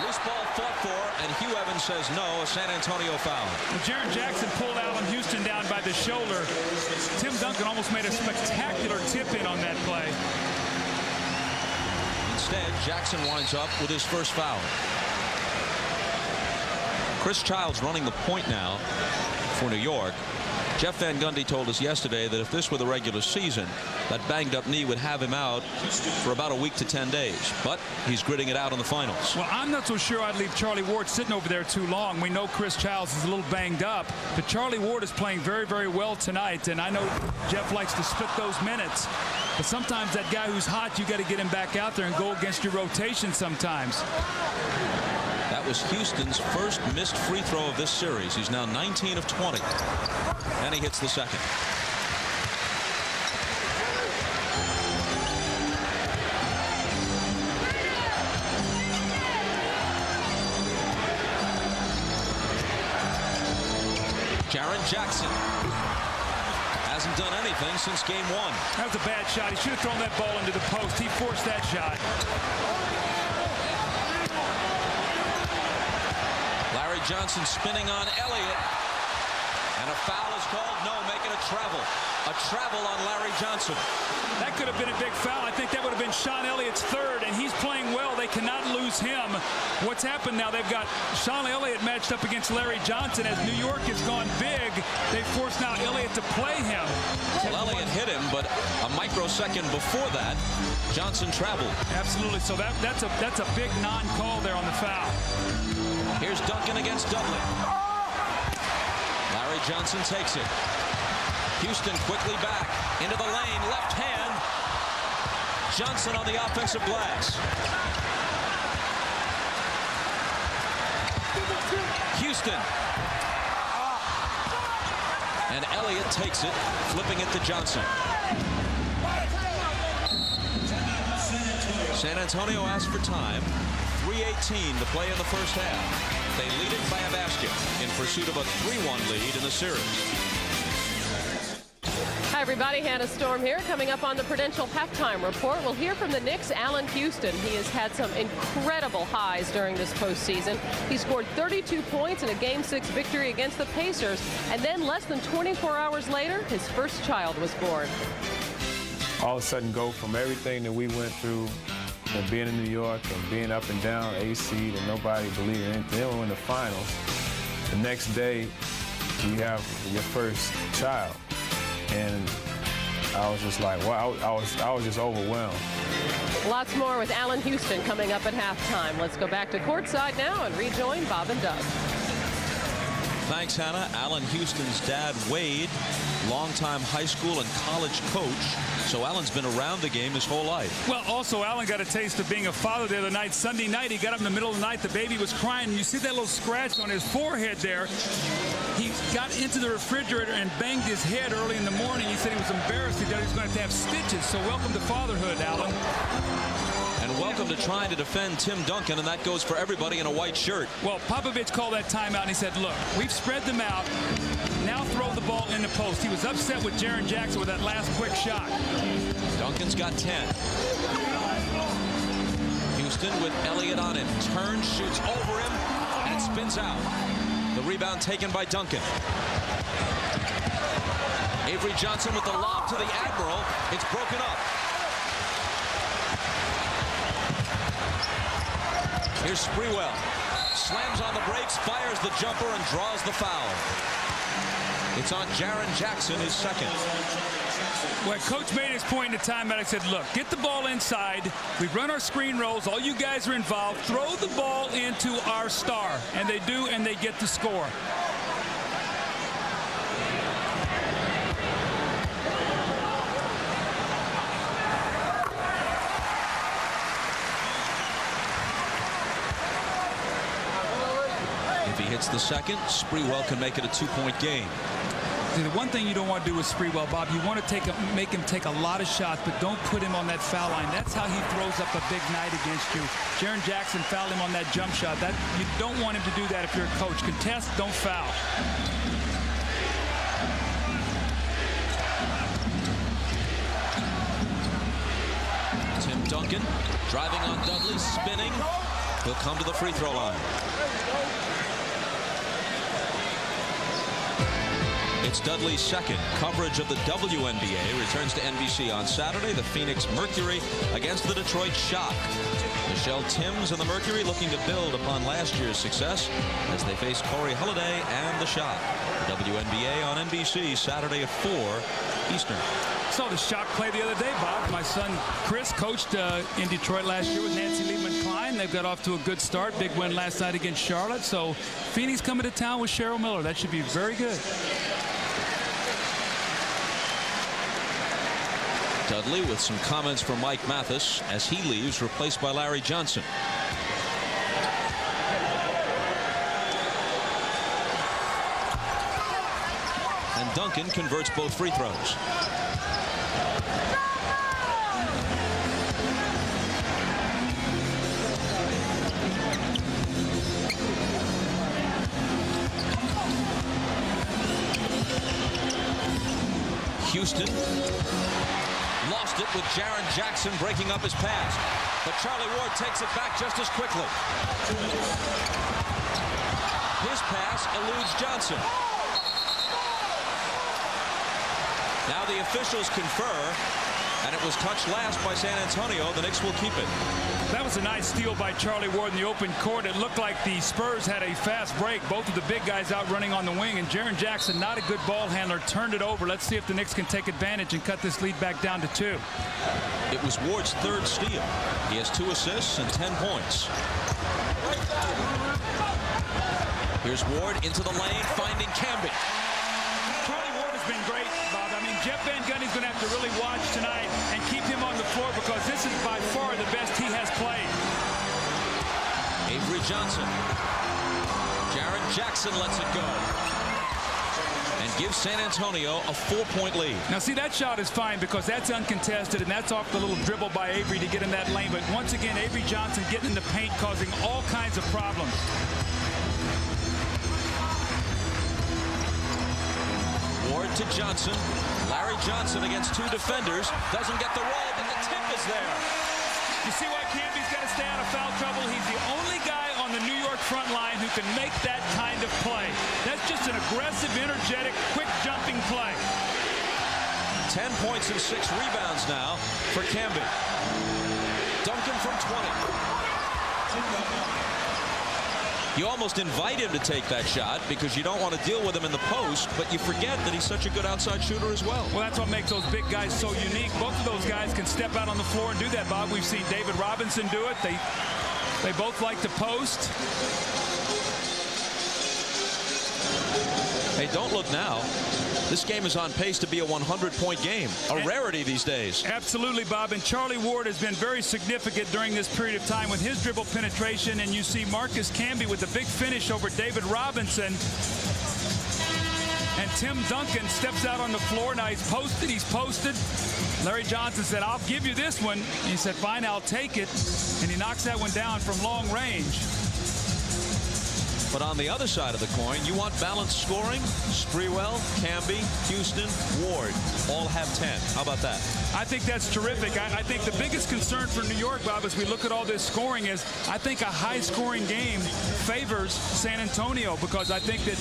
Loose ball fought for, and Hugh Evans says no, a San Antonio foul. When Jaren Jackson pulled Allen Houston down by the shoulder, Tim Duncan almost made a spectacular tip-in on that play. Instead, Jackson winds up with his first foul. Chris Childs running the point now for New York. Jeff Van Gundy told us yesterday that if this were the regular season, that banged up knee would have him out for about a week to 10 days. But he's gritting it out in the finals. Well, I'm not so sure I'd leave Charlie Ward sitting over there too long. We know Chris Childs is a little banged up, but Charlie Ward is playing very, very well tonight. And I know Jeff likes to split those minutes. But sometimes that guy who's hot, you got to get him back out there and go against your rotation sometimes. That was Houston's first missed free throw of this series. He's now 19 of 20. And he hits the second. Jaren Jackson has hasn't done anything since game 1. That was a bad shot. He should have thrown that ball into the post. He forced that shot. Larry Johnson spinning on Elliott. And a foul is called. No, make it a travel. A travel on Larry Johnson. That could have been a big foul. I think that would have been Sean Elliott's third, and he's playing well. They cannot lose him. What's happened now, they've got Sean Elliott matched up against Larry Johnson. As New York has gone big, they force now Elliott to play him. Well, Elliott hit him, but a microsecond before that, Johnson traveled. Absolutely. So that's a big non-call there on the foul. Here's Duncan against Dudley. Larry Johnson takes it. Houston quickly back into the lane, left hand. Johnson on the offensive glass. Houston. And Elliott takes it, flipping it to Johnson. San Antonio asked for time. 3:18 to play in the first half. They lead it by a basket in pursuit of a 3-1 lead in the series. Hi, everybody. Hannah Storm here. Coming up on the Prudential Halftime Report, we'll hear from the Knicks' Allen Houston. He has had some incredible highs during this postseason. He scored 32 points in a Game 6 victory against the Pacers. And then less than 24 hours later, his first child was born. All of a sudden go from everything that we went through, and being in New York and being up and down, AC, and nobody believed in anything. Then we were in the finals. The next day, you have your first child. And I was just like, wow, I was just overwhelmed. Lots more with Allen Houston coming up at halftime. Let's go back to courtside now and rejoin Bob and Doug. Thanks, Hannah. Allen Houston's dad, Wade, longtime high school and college coach. So Allen's been around the game his whole life. Well, also, Allen got a taste of being a father the other night. Sunday night, he got up in the middle of the night. The baby was crying. And you see that little scratch on his forehead there. He got into the refrigerator and banged his head early in the morning. He said he was embarrassed. He thought he was going to have stitches. So welcome to fatherhood, Allen. And welcome to trying to defend Tim Duncan, and that goes for everybody in a white shirt. Well, Popovich called that timeout, and he said, look, we've spread them out. Now throw the ball in the post. He was upset with Jaren Jackson with that last quick shot. Duncan's got 10. Houston with Elliott on him. Turns, shoots over him, and it spins out. The rebound taken by Duncan. Avery Johnson with the lob to the Admiral. It's broken up. Here's Sprewell. Slams on the brakes, fires the jumper, and draws the foul. It's on Jaren Jackson, his second. When Coach made his point in the timeout, I said, look, get the ball inside. We run our screen rolls. All you guys are involved. Throw the ball into our star. And they do, and they get the score. If he hits the second, Sprewell can make it a 2-point game. The one thing you don't want to do with Sprewell, Bob, you want to make him take a lot of shots, but don't put him on that foul line. That's how he throws up a big night against you. Jaren Jackson fouled him on that jump shot. You don't want him to do that if you're a coach. Contest, don't foul. Tim Duncan driving on Dudley, spinning. He'll come to the free throw line. It's Dudley's second. Coverage of the WNBA returns to NBC on Saturday. The Phoenix Mercury against the Detroit Shock. Michelle Timms and the Mercury looking to build upon last year's success as they face Corey Holiday and the Shock. The WNBA on NBC Saturday at 4 Eastern. Saw the Shock play the other day, Bob. My son Chris coached in Detroit last year with Nancy Liebman-Klein. They've got off to a good start. Big win last night against Charlotte. So Phoenix coming to town with Cheryl Miller. That should be very good. Dudley with some comments from Mike Mathis as he leaves, replaced by Larry Johnson. And Duncan converts both free throws. Houston lost it with Jaren Jackson breaking up his pass. But Charlie Ward takes it back just as quickly. His pass eludes Johnson. Now the officials confer, and it was touched last by San Antonio. The Knicks will keep it. That was a nice steal by Charlie Ward in the open court. It looked like the Spurs had a fast break. Both of the big guys out running on the wing, and Jaren Jackson, not a good ball handler, turned it over. Let's see if the Knicks can take advantage and cut this lead back down to 2. It was Ward's 3rd steal. He has 2 assists and 10 points. Here's Ward into the lane, finding Camby. Charlie Ward has been great, Bob. I mean, Jeff Van Gundy's going to have to really watch tonight and keep him on the floor because this is by far the best he has played. Avery Johnson. Jaren Jackson lets it go and gives San Antonio a 4-point lead. Now, see, that shot is fine because that's uncontested, and that's off the little dribble by Avery to get in that lane. But once again, Avery Johnson getting in the paint, causing all kinds of problems. Ward to Johnson. Larry Johnson against 2 defenders. Doesn't get the roll, but the tip is there. You see why Camby's got to stay out of foul trouble? He's the only guy on the New York front line who can make that kind of play. That's just an aggressive, energetic, quick jumping play. 10 points and 6 rebounds now for Camby. Duncan from 20. You almost invite him to take that shot because you don't want to deal with him in the post, but you forget that he's such a good outside shooter as well. Well, that's what makes those big guys so unique. Both of those guys can step out on the floor and do that, Bob. We've seen David Robinson do it. They both like to post. Hey, don't look now. This game is on pace to be a 100-point game, a rarity these days. Absolutely, Bob. And Charlie Ward has been very significant during this period of time with his dribble penetration. And you see Marcus Camby with the big finish over David Robinson. And Tim Duncan steps out on the floor. Now he's posted. Larry Johnson said, "I'll give you this one." And he said, "Fine, I'll take it." And he knocks that one down from long range. But on the other side of the coin, you want balanced scoring? Sprewell, Camby, Houston, Ward all have 10. How about that? I think that's terrific. I think the biggest concern for New York, Bob, as we look at all this scoring is I think a high-scoring game favors San Antonio because I think that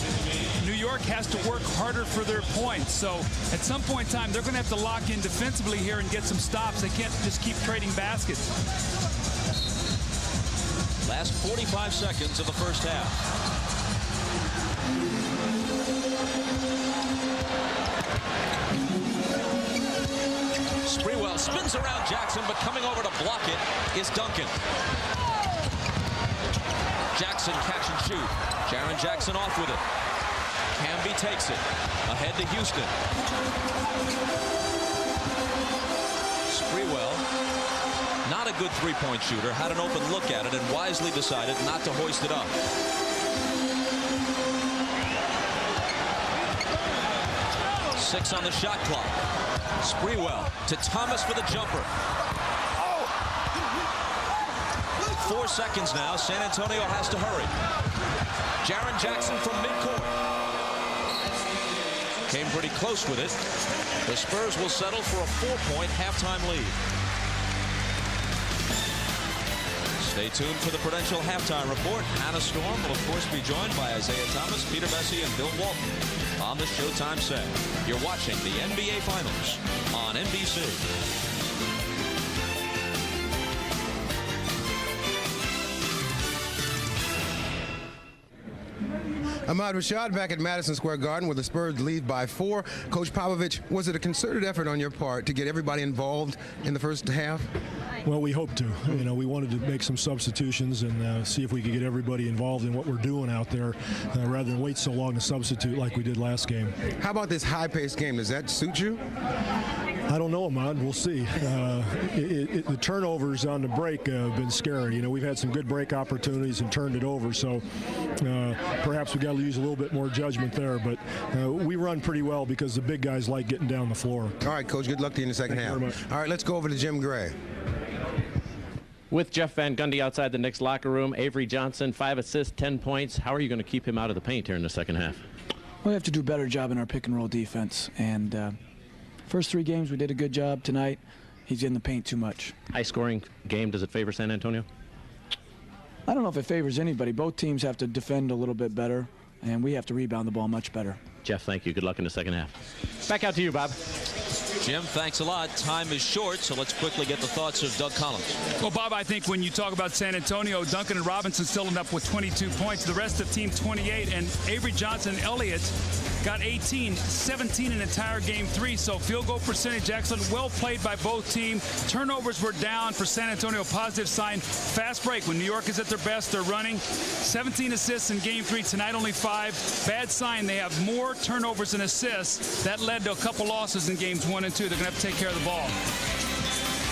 New York has to work harder for their points. So at some point in time, they're going to have to lock in defensively here and get some stops. They can't just keep trading baskets. Last 45 seconds of the first half. Sprewell spins around Jackson, but coming over to block it is Duncan. Jackson catch and shoot. Jaren Jackson off with it. Camby takes it. Ahead to Houston. Sprewell, not a good three-point shooter, had an open look at it and wisely decided not to hoist it up. Six on the shot clock. Sprewell to Thomas for the jumper. 4 seconds now. San Antonio has to hurry. Jaren Jackson from midcourt. Came pretty close with it. The Spurs will settle for a 4-point halftime lead. Stay tuned for the Prudential halftime report. Hannah Storm will, of course, be joined by Isaiah Thomas, Peter Bessie, and Bill Walton on the Showtime set. You're watching the NBA Finals on NBC. Ahmad Rashad back at Madison Square Garden where the Spurs lead by 4. Coach Popovich, was it a concerted effort on your part to get everybody involved in the first half? Well, we hope to. You know, we wanted to make some substitutions and see if we could get everybody involved in what we're doing out there rather than wait so long to substitute like we did last game. How about this high-paced game? Does that suit you? I don't know, Ahmad. We'll see. The turnovers on the break have been scary. You know, we've had some good break opportunities and turned it over, so perhaps we got to use a little bit more judgment there. But we run pretty well because the big guys like getting down the floor. All right, Coach. Good luck to you in the second half. Thank you very much. All right, let's go over to Jim Gray. With Jeff Van Gundy outside the Knicks locker room, Avery Johnson, 5 assists, 10 points. How are you going to keep him out of the paint here in the second half? We have to do a better job in our pick and roll defense, and First 3 games, we did a good job. Tonight, he's in the paint too much. High-scoring game, does it favor San Antonio? I don't know if it favors anybody. Both teams have to defend a little bit better, and we have to rebound the ball much better. Jeff, thank you. Good luck in the second half. Back out to you, Bob. Jim, thanks a lot. Time is short, so let's quickly get the thoughts of Doug Collins. Well, Bob, I think when you talk about San Antonio, Duncan and Robinson still end up with 22 points. The rest of the team 28, and Avery Johnson and Elliott got 18, 17 in entire game 3. So field goal percentage excellent. Well played by both teams. Turnovers were down for San Antonio. Positive sign. Fast break. When New York is at their best, they're running. 17 assists in game 3. Tonight only 5. Bad sign. They have more turnovers than assists. That led to a couple losses in games 1 and 2. They're going to have to take care of the ball.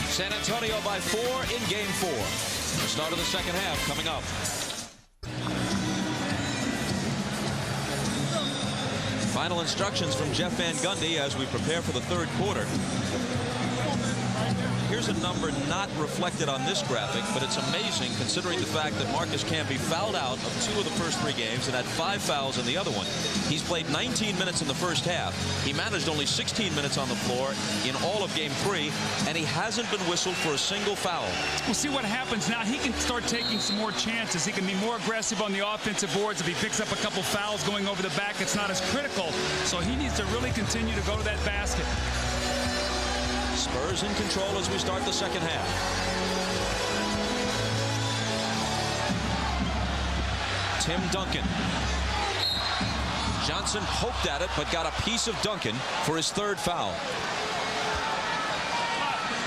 San Antonio by 4 in game 4. The start of the second half coming up. Final instructions from Jeff Van Gundy as we prepare for the third quarter. Here's a number not reflected on this graphic, but it's amazing considering the fact that Marcus Camby fouled out of 2 of the first 3 games and had 5 fouls in the other one. He's played 19 minutes in the first half. He managed only 16 minutes on the floor in all of game 3, and he hasn't been whistled for a single foul. We'll see what happens now. He can start taking some more chances. He can be more aggressive on the offensive boards. If he picks up a couple fouls going over the back, it's not as critical. So he needs to really continue to go to that basket. Spurs in control as we start the second half. Tim Duncan. Johnson poked at it, but got a piece of Duncan for his 3rd foul.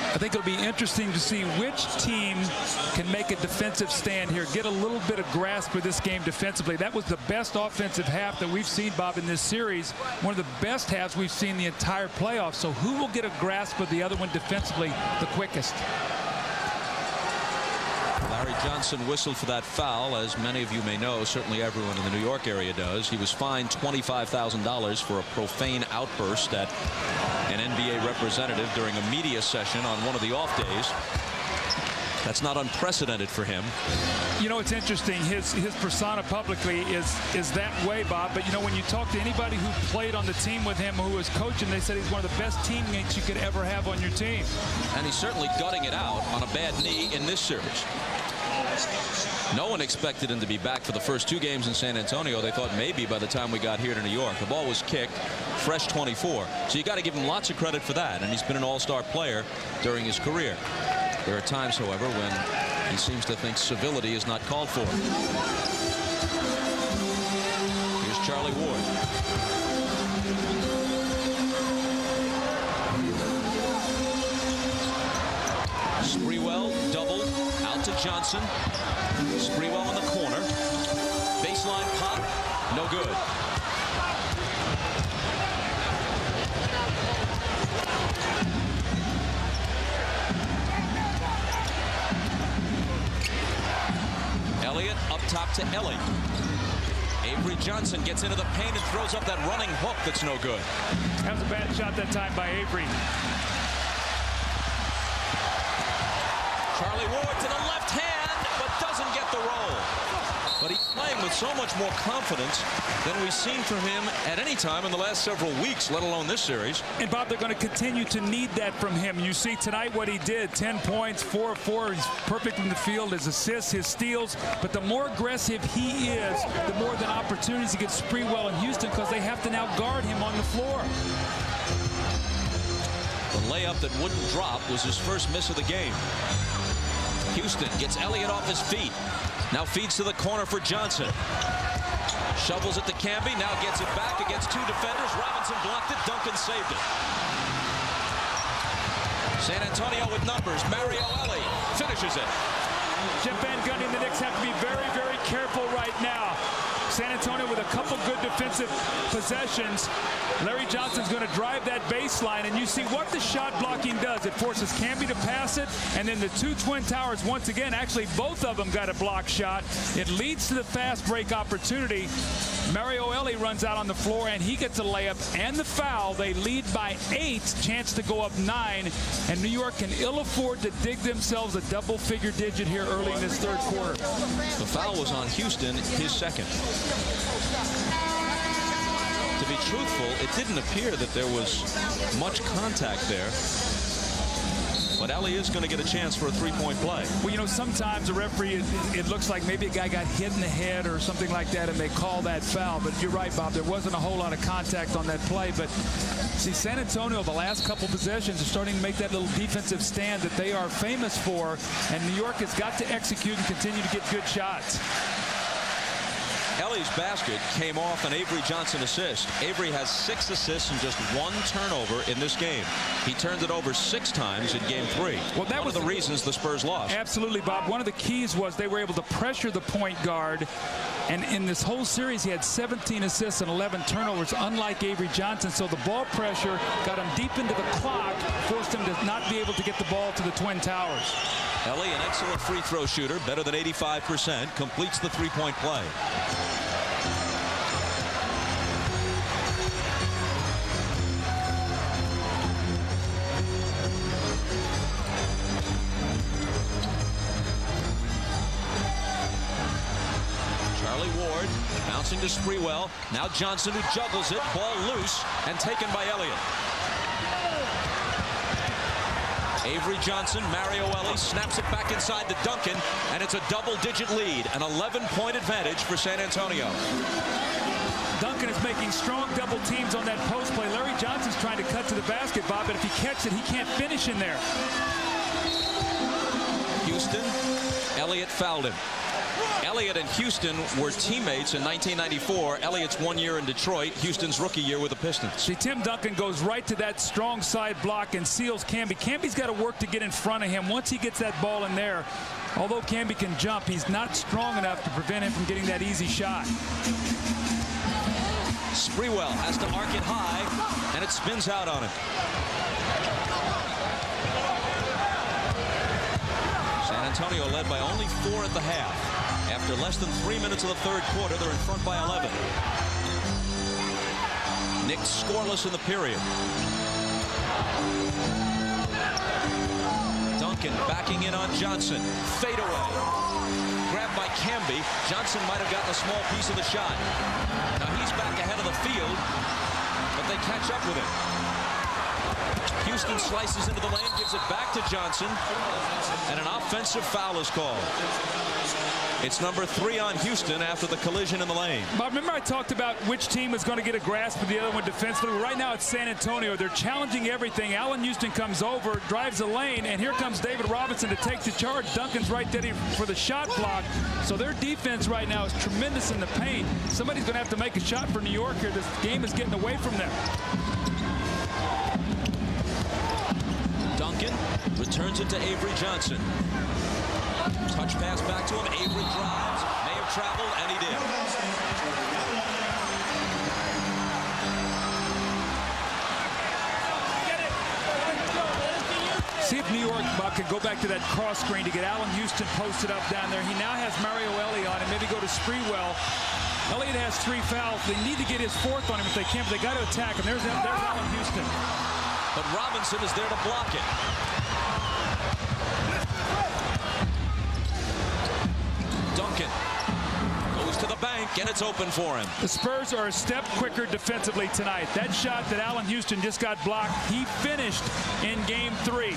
I think it'll be interesting to see which team can make a defensive stand here, get a little bit of grasp of this game defensively. That was the best offensive half that we've seen, Bob, in this series. One of the best halves we've seen the entire playoffs. So who will get a grasp of the other one defensively the quickest? Larry Johnson whistled for that foul, as many of you may know, certainly everyone in the New York area does. He was fined $25,000 for a profane outburst at an NBA representative during a media session on one of the off days. That's not unprecedented for him. You know, it's interesting. His persona publicly is that way, Bob. But, you know, when you talk to anybody who played on the team with him, who was coaching, they said he's one of the best teammates you could ever have on your team. And he's certainly gutting it out on a bad knee in this series. No one expected him to be back for the first 2 games in San Antonio. They thought maybe by the time we got here to New York. The ball was kicked, fresh 24. So you got to give him lots of credit for that. And he's been an all-star player during his career. There are times, however, when he seems to think civility is not called for. Here's Charlie Ward. Sprewell doubled out to Johnson. Sprewell in the corner. Baseline pop. No good. Elliott up top to Ellie. Avery Johnson gets into the paint and throws up that running hook that's no good. That was a bad shot that time by Avery. Charlie Ward to the left hand, but doesn't get the roll. But he's playing with so much more confidence than we've seen from him at any time in the last several weeks, let alone this series. And, Bob, they're going to continue to need that from him. You see tonight what he did, 10 points, 4 of 4. He's perfect in the field, his assists, his steals. But the more aggressive he is, the more than opportunities against Sprewell in Houston, because they have to now guard him on the floor. The layup that wouldn't drop was his first miss of the game. Houston gets Elliott off his feet. Now feeds to the corner for Johnson. Shovels it to Camby. Now gets it back against 2 defenders. Robinson blocked it. Duncan saved it. San Antonio with numbers. Mario Ellie finishes it. Jeff Van Gundy and the Knicks have to be very, very careful right now. San Antonio with a couple good defensive possessions. Larry Johnson's going to drive that baseline, and you see what the shot blocking does. It forces Camby to pass it, and then the 2 Twin Towers, once again, actually both of them got a block shot. It leads to the fast break opportunity. Mario Ellie runs out on the floor, and he gets a layup and the foul. They lead by 8, chance to go up 9, and New York can ill afford to dig themselves a double-figure digit here early in this third quarter. The foul was on Houston, his second. To be truthful, it didn't appear that there was much contact there. But Ellie is going to get a chance for a three-point play. Well, you know, sometimes a referee, it looks like maybe a guy got hit in the head or something like that, and they call that foul. But you're right, Bob. There wasn't a whole lot of contact on that play. But see, San Antonio, the last couple possessions, are starting to make that little defensive stand that they are famous for. And New York has got to execute and continue to get good shots. Ellie's basket came off an Avery Johnson assist. Avery has 6 assists and just 1 turnover in this game. He turned it over 6 times in game 3. Well, that was one of the reasons the Spurs lost. Absolutely, Bob. One of the keys was they were able to pressure the point guard. And in this whole series, he had 17 assists and 11 turnovers, unlike Avery Johnson. So the ball pressure got him deep into the clock, forced him to not be able to get the ball to the Twin Towers. Ellie, an excellent free throw shooter, better than 85%, completes the three-point play. Bouncing to Sprewell. Now Johnson, who juggles it. Ball loose and taken by Elliott. Avery Johnson, Mario Ellie snaps it back inside to Duncan, and it's a double-digit lead, an 11-point advantage for San Antonio. Duncan is making strong double teams on that post play. Larry Johnson's trying to cut to the basket, Bob, but if he catches it, he can't finish in there. Houston, Elliott fouled him. Elliott and Houston were teammates in 1994. Elliott's 1 year in Detroit, Houston's rookie year with the Pistons. See, Tim Duncan goes right to that strong side block and seals Camby. Camby's got to work to get in front of him. Once he gets that ball in there, although Camby can jump, he's not strong enough to prevent him from getting that easy shot. Sprewell has to arc it high, and it spins out on him. San Antonio led by only 4 at the half. After less than 3 minutes of the third quarter, they're in front by 11. Knicks scoreless in the period. Duncan backing in on Johnson. Fade away. Grabbed by Camby. Johnson might have gotten a small piece of the shot. Now he's back ahead of the field, but they catch up with him. Houston slices into the lane, gives it back to Johnson, and an offensive foul is called. It's number 3 on Houston after the collision in the lane. Bob, remember I talked about which team was going to get a grasp of the other one defensively? Right now it's San Antonio. They're challenging everything. Allen Houston comes over, drives the lane, and here comes David Robinson to take the charge. Duncan's right there for the shot block. So their defense right now is tremendous in the paint. Somebody's going to have to make a shot for New York here. This game is getting away from them. Duncan returns it to Avery Johnson. Touch pass back to him. Avery drives. May have traveled, and he did. See if New York, Bob, can go back to that cross screen to get Allen Houston posted up down there. He now has Mario Ellie on him. Maybe go to Sprewell. Elliott has 3 fouls. They need to get his 4th on him if they can, but they got to attack him. There's Allen Houston. But Robinson is there to block it. Duncan goes to the bank, and it's open for him. The Spurs are a step quicker defensively tonight. That shot that Allen Houston just got blocked, he finished in game 3.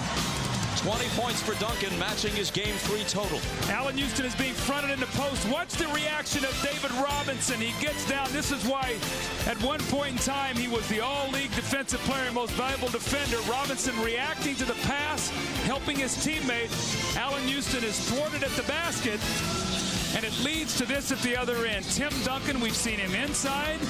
20 points for Duncan, matching his game 3 total. Allen Houston is being fronted in the post. Watch the reaction of David Robinson. He gets down. This is why at one point in time he was the all-league defensive player and most valuable defender. Robinson reacting to the pass, helping his teammate. Allen Houston is thwarted at the basket, and it leads to this at the other end. Tim Duncan, we've seen him inside,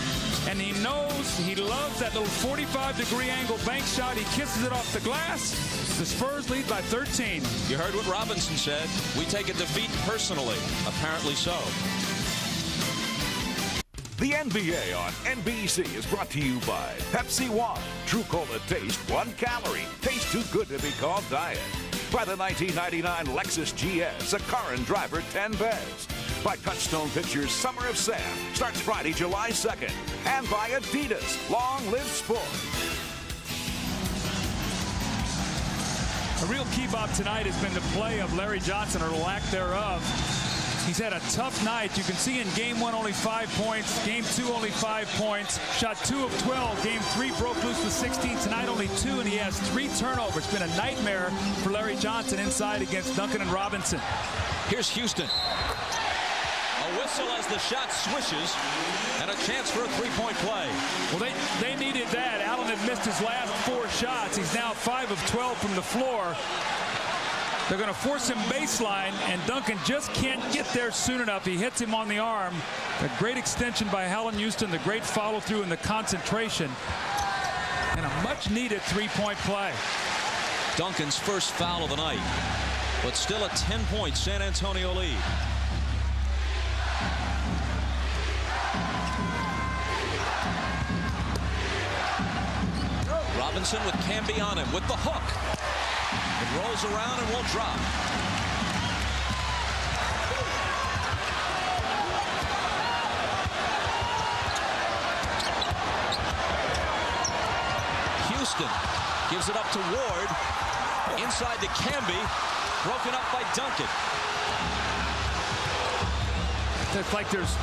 and he knows, he loves that little 45-degree angle bank shot. He kisses it off the glass. The Spurs lead by 13. You heard what Robinson said. We take a defeat personally. Apparently so. The NBA on NBC is brought to you by Pepsi One. True Cola taste 1 calorie. Tastes too good to be called diet. By the 1999 Lexus GS, a car and driver 10 best. By Touchstone Pictures Summer of Sam, starts Friday, July 2nd. And by Adidas, Long Live Sport. A real key, Bob, tonight has been the play of Larry Johnson, or lack thereof. He's had a tough night. You can see in game 1 only 5 points. Game 2 only 5 points. Shot 2 of 12. Game 3 broke loose with 16. Tonight only 2, and he has 3 turnovers. It's been a nightmare for Larry Johnson inside against Duncan and Robinson. Here's Houston. A whistle as the shot swishes, and a chance for a three-point play. Well, they needed that. Allen had missed his last 4 shots. He's now 5 of 12 from the floor. They're going to force him baseline, and Duncan just can't get there soon enough. He hits him on the arm. A great extension by Allen Houston, the great follow-through and the concentration, and a much-needed three-point play. Duncan's first foul of the night, but still a 10-point San Antonio lead. Robinson with Camby on him with the hook. It rolls around and won't drop. Houston gives it up to Ward. Inside to Camby. Broken up by Duncan. It's like there's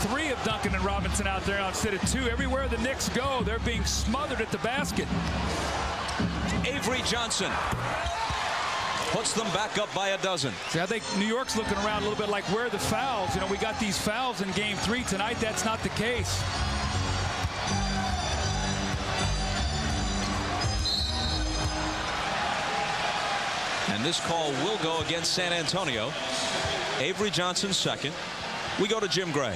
3 of Duncan and Robinson out there instead of 2. Everywhere the Knicks go, they're being smothered at the basket. Avery Johnson puts them back up by a dozen. See, I think New York's looking around a little bit like, where are the fouls? You know, we got these fouls in game 3 tonight. That's not the case. And this call will go against San Antonio. Avery Johnson second. We go to Jim Gray.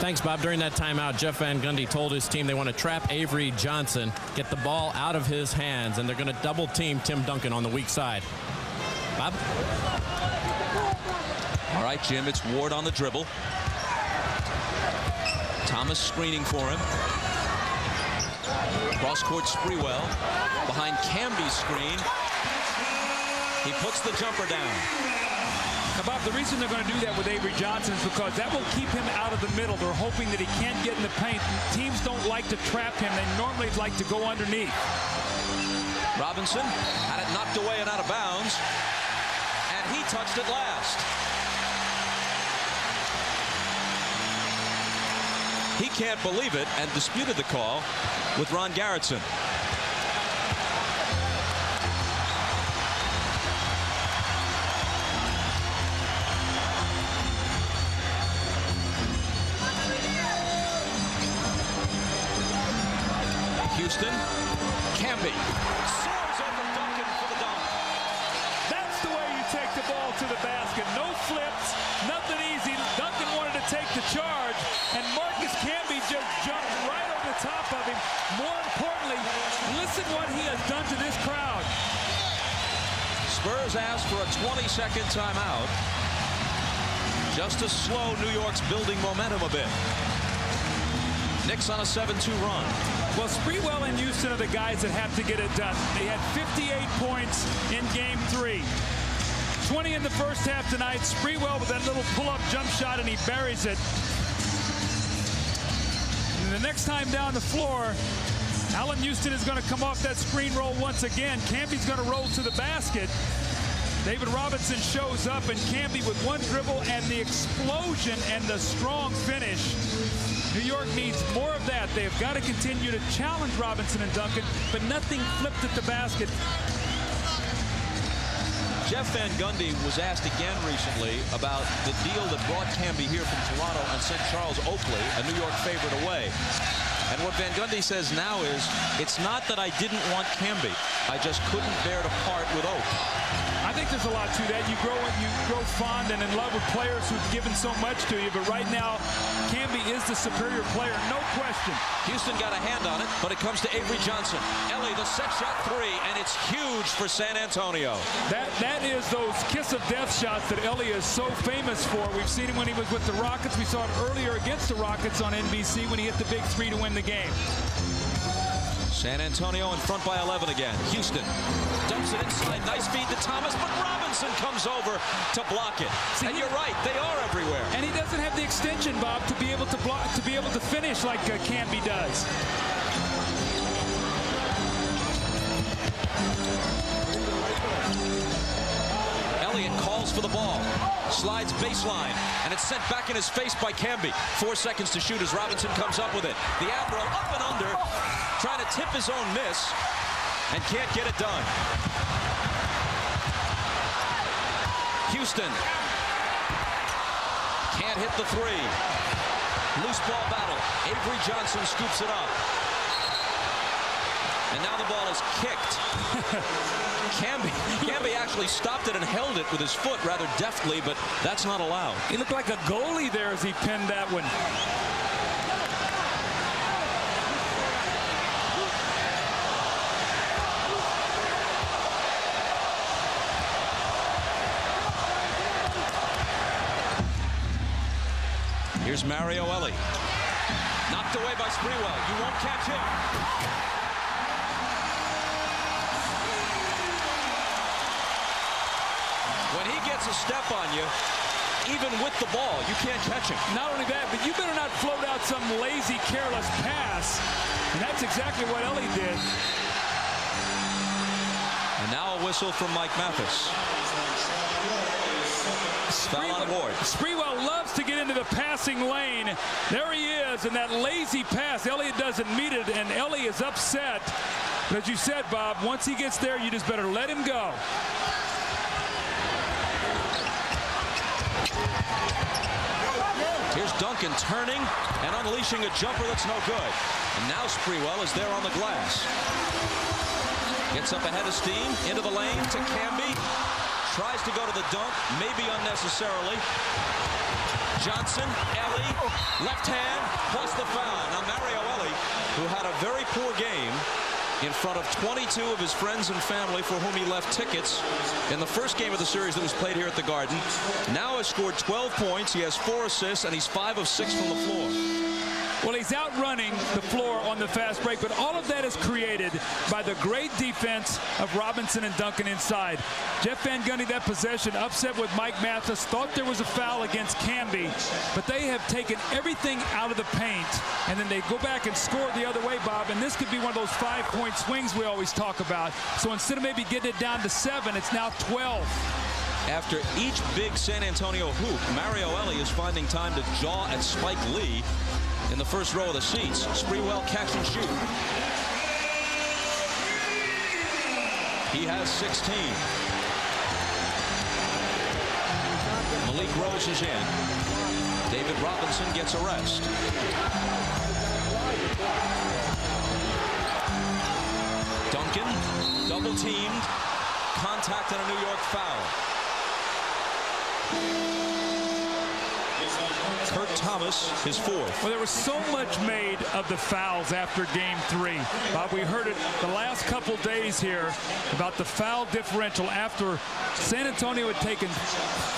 Thanks, Bob. During that timeout, Jeff Van Gundy told his team they want to trap Avery Johnson, get the ball out of his hands, and they're going to double team Tim Duncan on the weak side. Bob? All right, Jim, it's Ward on the dribble. Thomas screening for him. Cross-court Sprewell behind Camby's screen. He puts the jumper down. Now, Bob, the reason they're going to do that with Avery Johnson is because that will keep him out of the middle. They're hoping that he can't get in the paint. Teams don't like to trap him. They normally like to go underneath. Robinson had it knocked away and out of bounds, and he touched it last. He can't believe it and disputed the call with Ron Garretson. Houston, Camby soars over Duncan for the dunk. That's the way you take the ball to the basket. No flips, nothing easy. Duncan wanted to take the charge, and Marcus Camby just jumped right over the top of him. More importantly, listen what he has done to this crowd. Spurs asked for a 20-second timeout just to slow New York's building momentum a bit. Knicks on a 7-2 run. Well, Sprewell and Houston are the guys that have to get it done. They had 58 points in game 3. 20 in the first half tonight. Sprewell with that little pull-up jump shot, and he buries it. And the next time down the floor, Allen Houston is going to come off that screen roll once again. Camby's going to roll to the basket. David Robinson shows up, and Camby with one dribble and the explosion and the strong finish. New York needs more of that. They've got to continue to challenge Robinson and Duncan, but nothing flipped at the basket. Jeff Van Gundy was asked again recently about the deal that brought Camby here from Toronto and sent Charles Oakley, a New York favorite, away. And what Van Gundy says now is, it's not that I didn't want Camby. I just couldn't bear to part with Oak. I think there's a lot to that. You grow fond and in love with players who've given so much to you, but right now, Camby is the superior player, no question. Houston got a hand on it, but it comes to Avery Johnson. Ellie, the set shot 3, and it's huge for San Antonio. That is those kiss of death shots that Ellie is so famous for. We've seen him when he was with the Rockets. We saw it earlier against the Rockets on NBC when he hit the big 3 to win the game. San Antonio in front by 11 again. Houston dumps it inside. Nice feed to Thomas, but Robinson comes over to block it. And you're right, they are everywhere. And he doesn't have the extension, Bob, to be able to block, to be able to finish like Camby does. Elliott calls for the ball. Slides baseline, and it's sent back in his face by Camby. 4 seconds to shoot as Robinson comes up with it. The Admiral up and under, trying to tip his own miss, and can't get it done. Houston can't hit the three. Loose ball battle. Avery Johnson scoops it up. And now the ball is kicked. Camby actually stopped it and held it with his foot rather deftly, but that's not allowed. He looked like a goalie there as he pinned that one. Here's Mario Ellie. Knocked away by Sprewell. You won't catch him. When he gets a step on you, even with the ball, you can't catch him. Not only that, but you better not float out some lazy, careless pass. And that's exactly what Ellie did. And now a whistle from Mike Mathis. Foul on board. Sprewell loves to get into the passing lane. There he is in that lazy pass. Elliott doesn't meet it, and Ellie is upset. But as you said, Bob, once he gets there, you just better let him go. Here's Duncan turning and unleashing a jumper that's no good. And now Sprewell is there on the glass. Gets up ahead of steam, into the lane to Camby. Tries to go to the dunk, maybe unnecessarily. Johnson, Ellie, left hand, plus the foul. Now Mario Ellie, who had a very poor game in front of 22 of his friends and family for whom he left tickets in the first game of the series that was played here at the Garden, now has scored 12 points. He has 4 assists, and he's 5 of 6 from the floor. Well, he's outrunning the floor on the fast break, but all of that is created by the great defense of Robinson and Duncan inside. Jeff Van Gundy, that possession, upset with Mike Mathis, thought there was a foul against Camby, but they have taken everything out of the paint, and then they go back and score the other way, Bob, and this could be one of those 5-point swings we always talk about. So instead of maybe getting it down to 7, it's now 12. After each big San Antonio hoop, Mario Ellie is finding time to jaw at Spike Lee in the first row of the seats. Sprewell catch and shoot. He has 16. Malik Rose is in. David Robinson gets a rest. Duncan, double teamed, contact and a New York foul. Kurt Thomas, his 4th. Well, there was so much made of the fouls after Game 3. Bob, we heard it the last couple days here about the foul differential after San Antonio had taken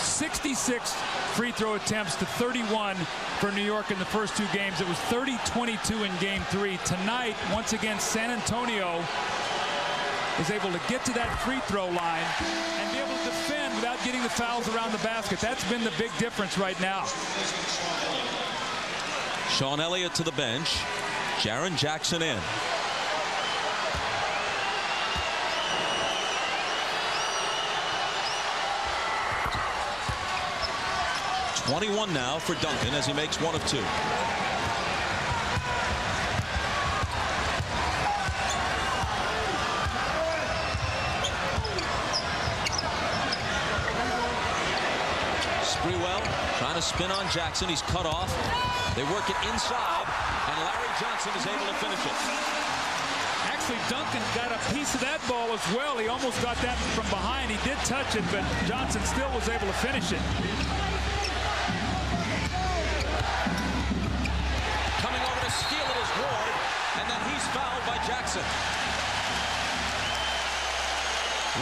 66 free throw attempts to 31 for New York in the first 2 games. It was 30-22 in Game 3. Tonight, once again, San Antonio is able to get to that free throw line and be able to defend without getting the fouls around the basket. That's been the big difference right now. Sean Elliott to the bench. Jaren Jackson in. .21 now for Duncan as he makes 1 of 2. Trying to spin on Jackson. He's cut off. They work it inside, and Larry Johnson is able to finish it. Actually, Duncan got a piece of that ball as well. He almost got that from behind. He did touch it, but Johnson still was able to finish it. Coming over to steal it is Ward, and then he's fouled by Jackson.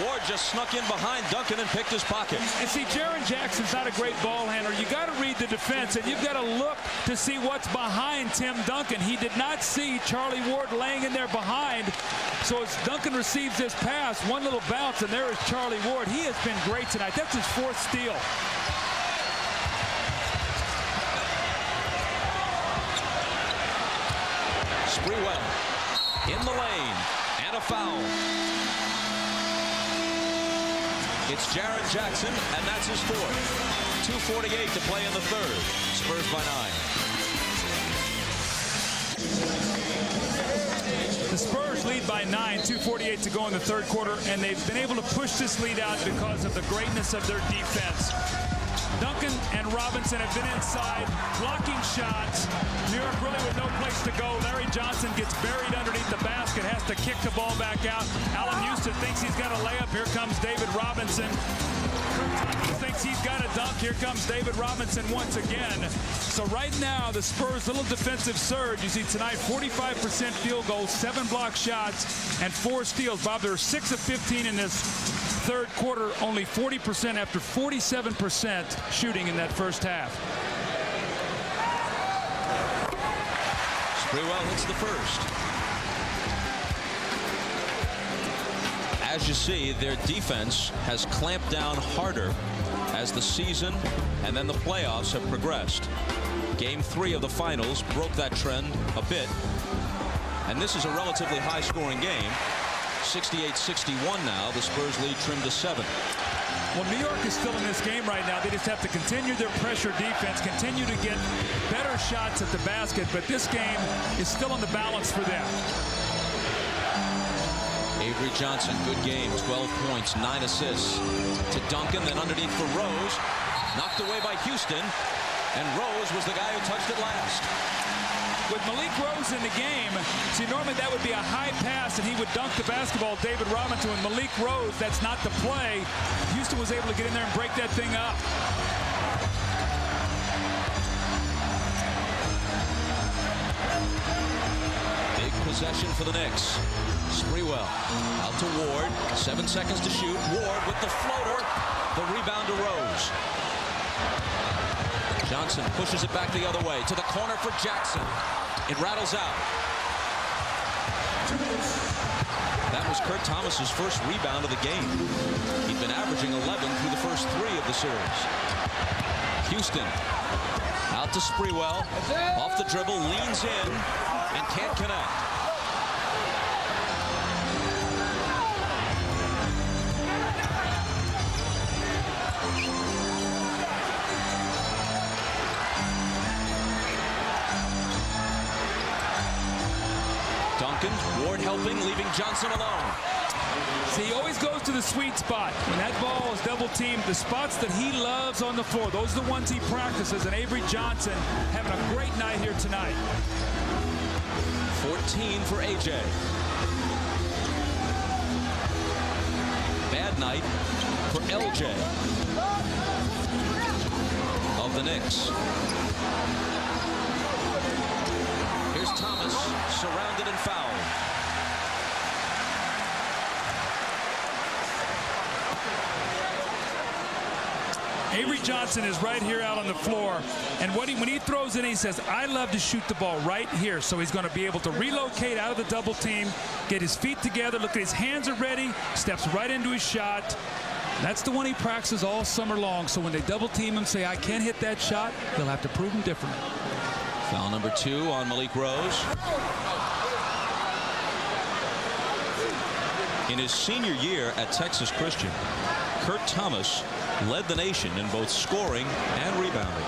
Ward just snuck in behind Duncan and picked his pocket. And see, Jaren Jackson's not a great ball handler. You got to read the defense, and you've got to look to see what's behind Tim Duncan. He did not see Charlie Ward laying in there behind. So as Duncan receives this pass, one little bounce, and there is Charlie Ward. He has been great tonight. That's his 4th steal. Sprewell in the lane, and a foul. It's Jaren Jackson, and that's his fourth. 2:48 to play in the third. Spurs by 9. The Spurs lead by 9, 2:48 to go in the third quarter, and they've been able to push this lead out because of the greatness of their defense. Duncan and Robinson have been inside, blocking shots. New York really with no place to go. Larry Johnson gets buried underneath the basket, has to kick the ball back out. Allen Houston thinks he's got a layup. Here comes David Robinson. Kurt thinks he's got a dunk. Here comes David Robinson once again. So right now, the Spurs' little defensive surge. You see tonight, 45% field goals, 7 block shots, and 4 steals. Bob, they're 6 of 15 in this third quarter, only 40% after 47% shooting in that first half. Sprewell hits the first. As you see, their defense has clamped down harder as the season and then the playoffs have progressed. Game 3 of the finals broke that trend a bit. And this is a relatively high-scoring game. 68-61 now. The Spurs lead trimmed to 7. Well, New York is still in this game right now. They just have to continue their pressure defense, continue to get better shots at the basket, but this game is still in the balance for them. Avery Johnson, good game, 12 points, 9 assists. To Duncan, then underneath for Rose. Knocked away by Houston, and Rose was the guy who touched it last. With Malik Rose in the game, see, normally that would be a high pass and he would dunk the basketball, David Robinson. With Malik Rose, that's not the play. Houston was able to get in there and break that thing up. Big possession for the Knicks. Sprewell out to Ward. 7 seconds to shoot. Ward with the floater. The rebound to Rose. Johnson pushes it back the other way to the corner for Jackson. It rattles out. That was Kurt Thomas's first rebound of the game. He'd been averaging 11 through the first 3 of the series. Houston out to Sprewell. Off the dribble, leans in, and can't connect. Duncan, Ward helping, leaving Johnson alone. See, he always goes to the sweet spot. When that ball is double teamed, the spots that he loves on the floor, those are the ones he practices. And Avery Johnson having a great night here tonight. 14 for AJ. Bad night for LJ of the Knicks. Here's Thomas, surrounded and fouled. Avery Johnson is right here out on the floor, and when he throws it, he says, I love to shoot the ball right here. So he's going to be able to relocate out of the double team, get his feet together, look at his hands are ready, steps right into his shot. That's the one he practices all summer long. So when they double team him, say, I can't hit that shot, they'll have to prove him different. Foul number 2 on Malik Rose. In his senior year at Texas Christian, Kurt Thomas led the nation in both scoring and rebounding.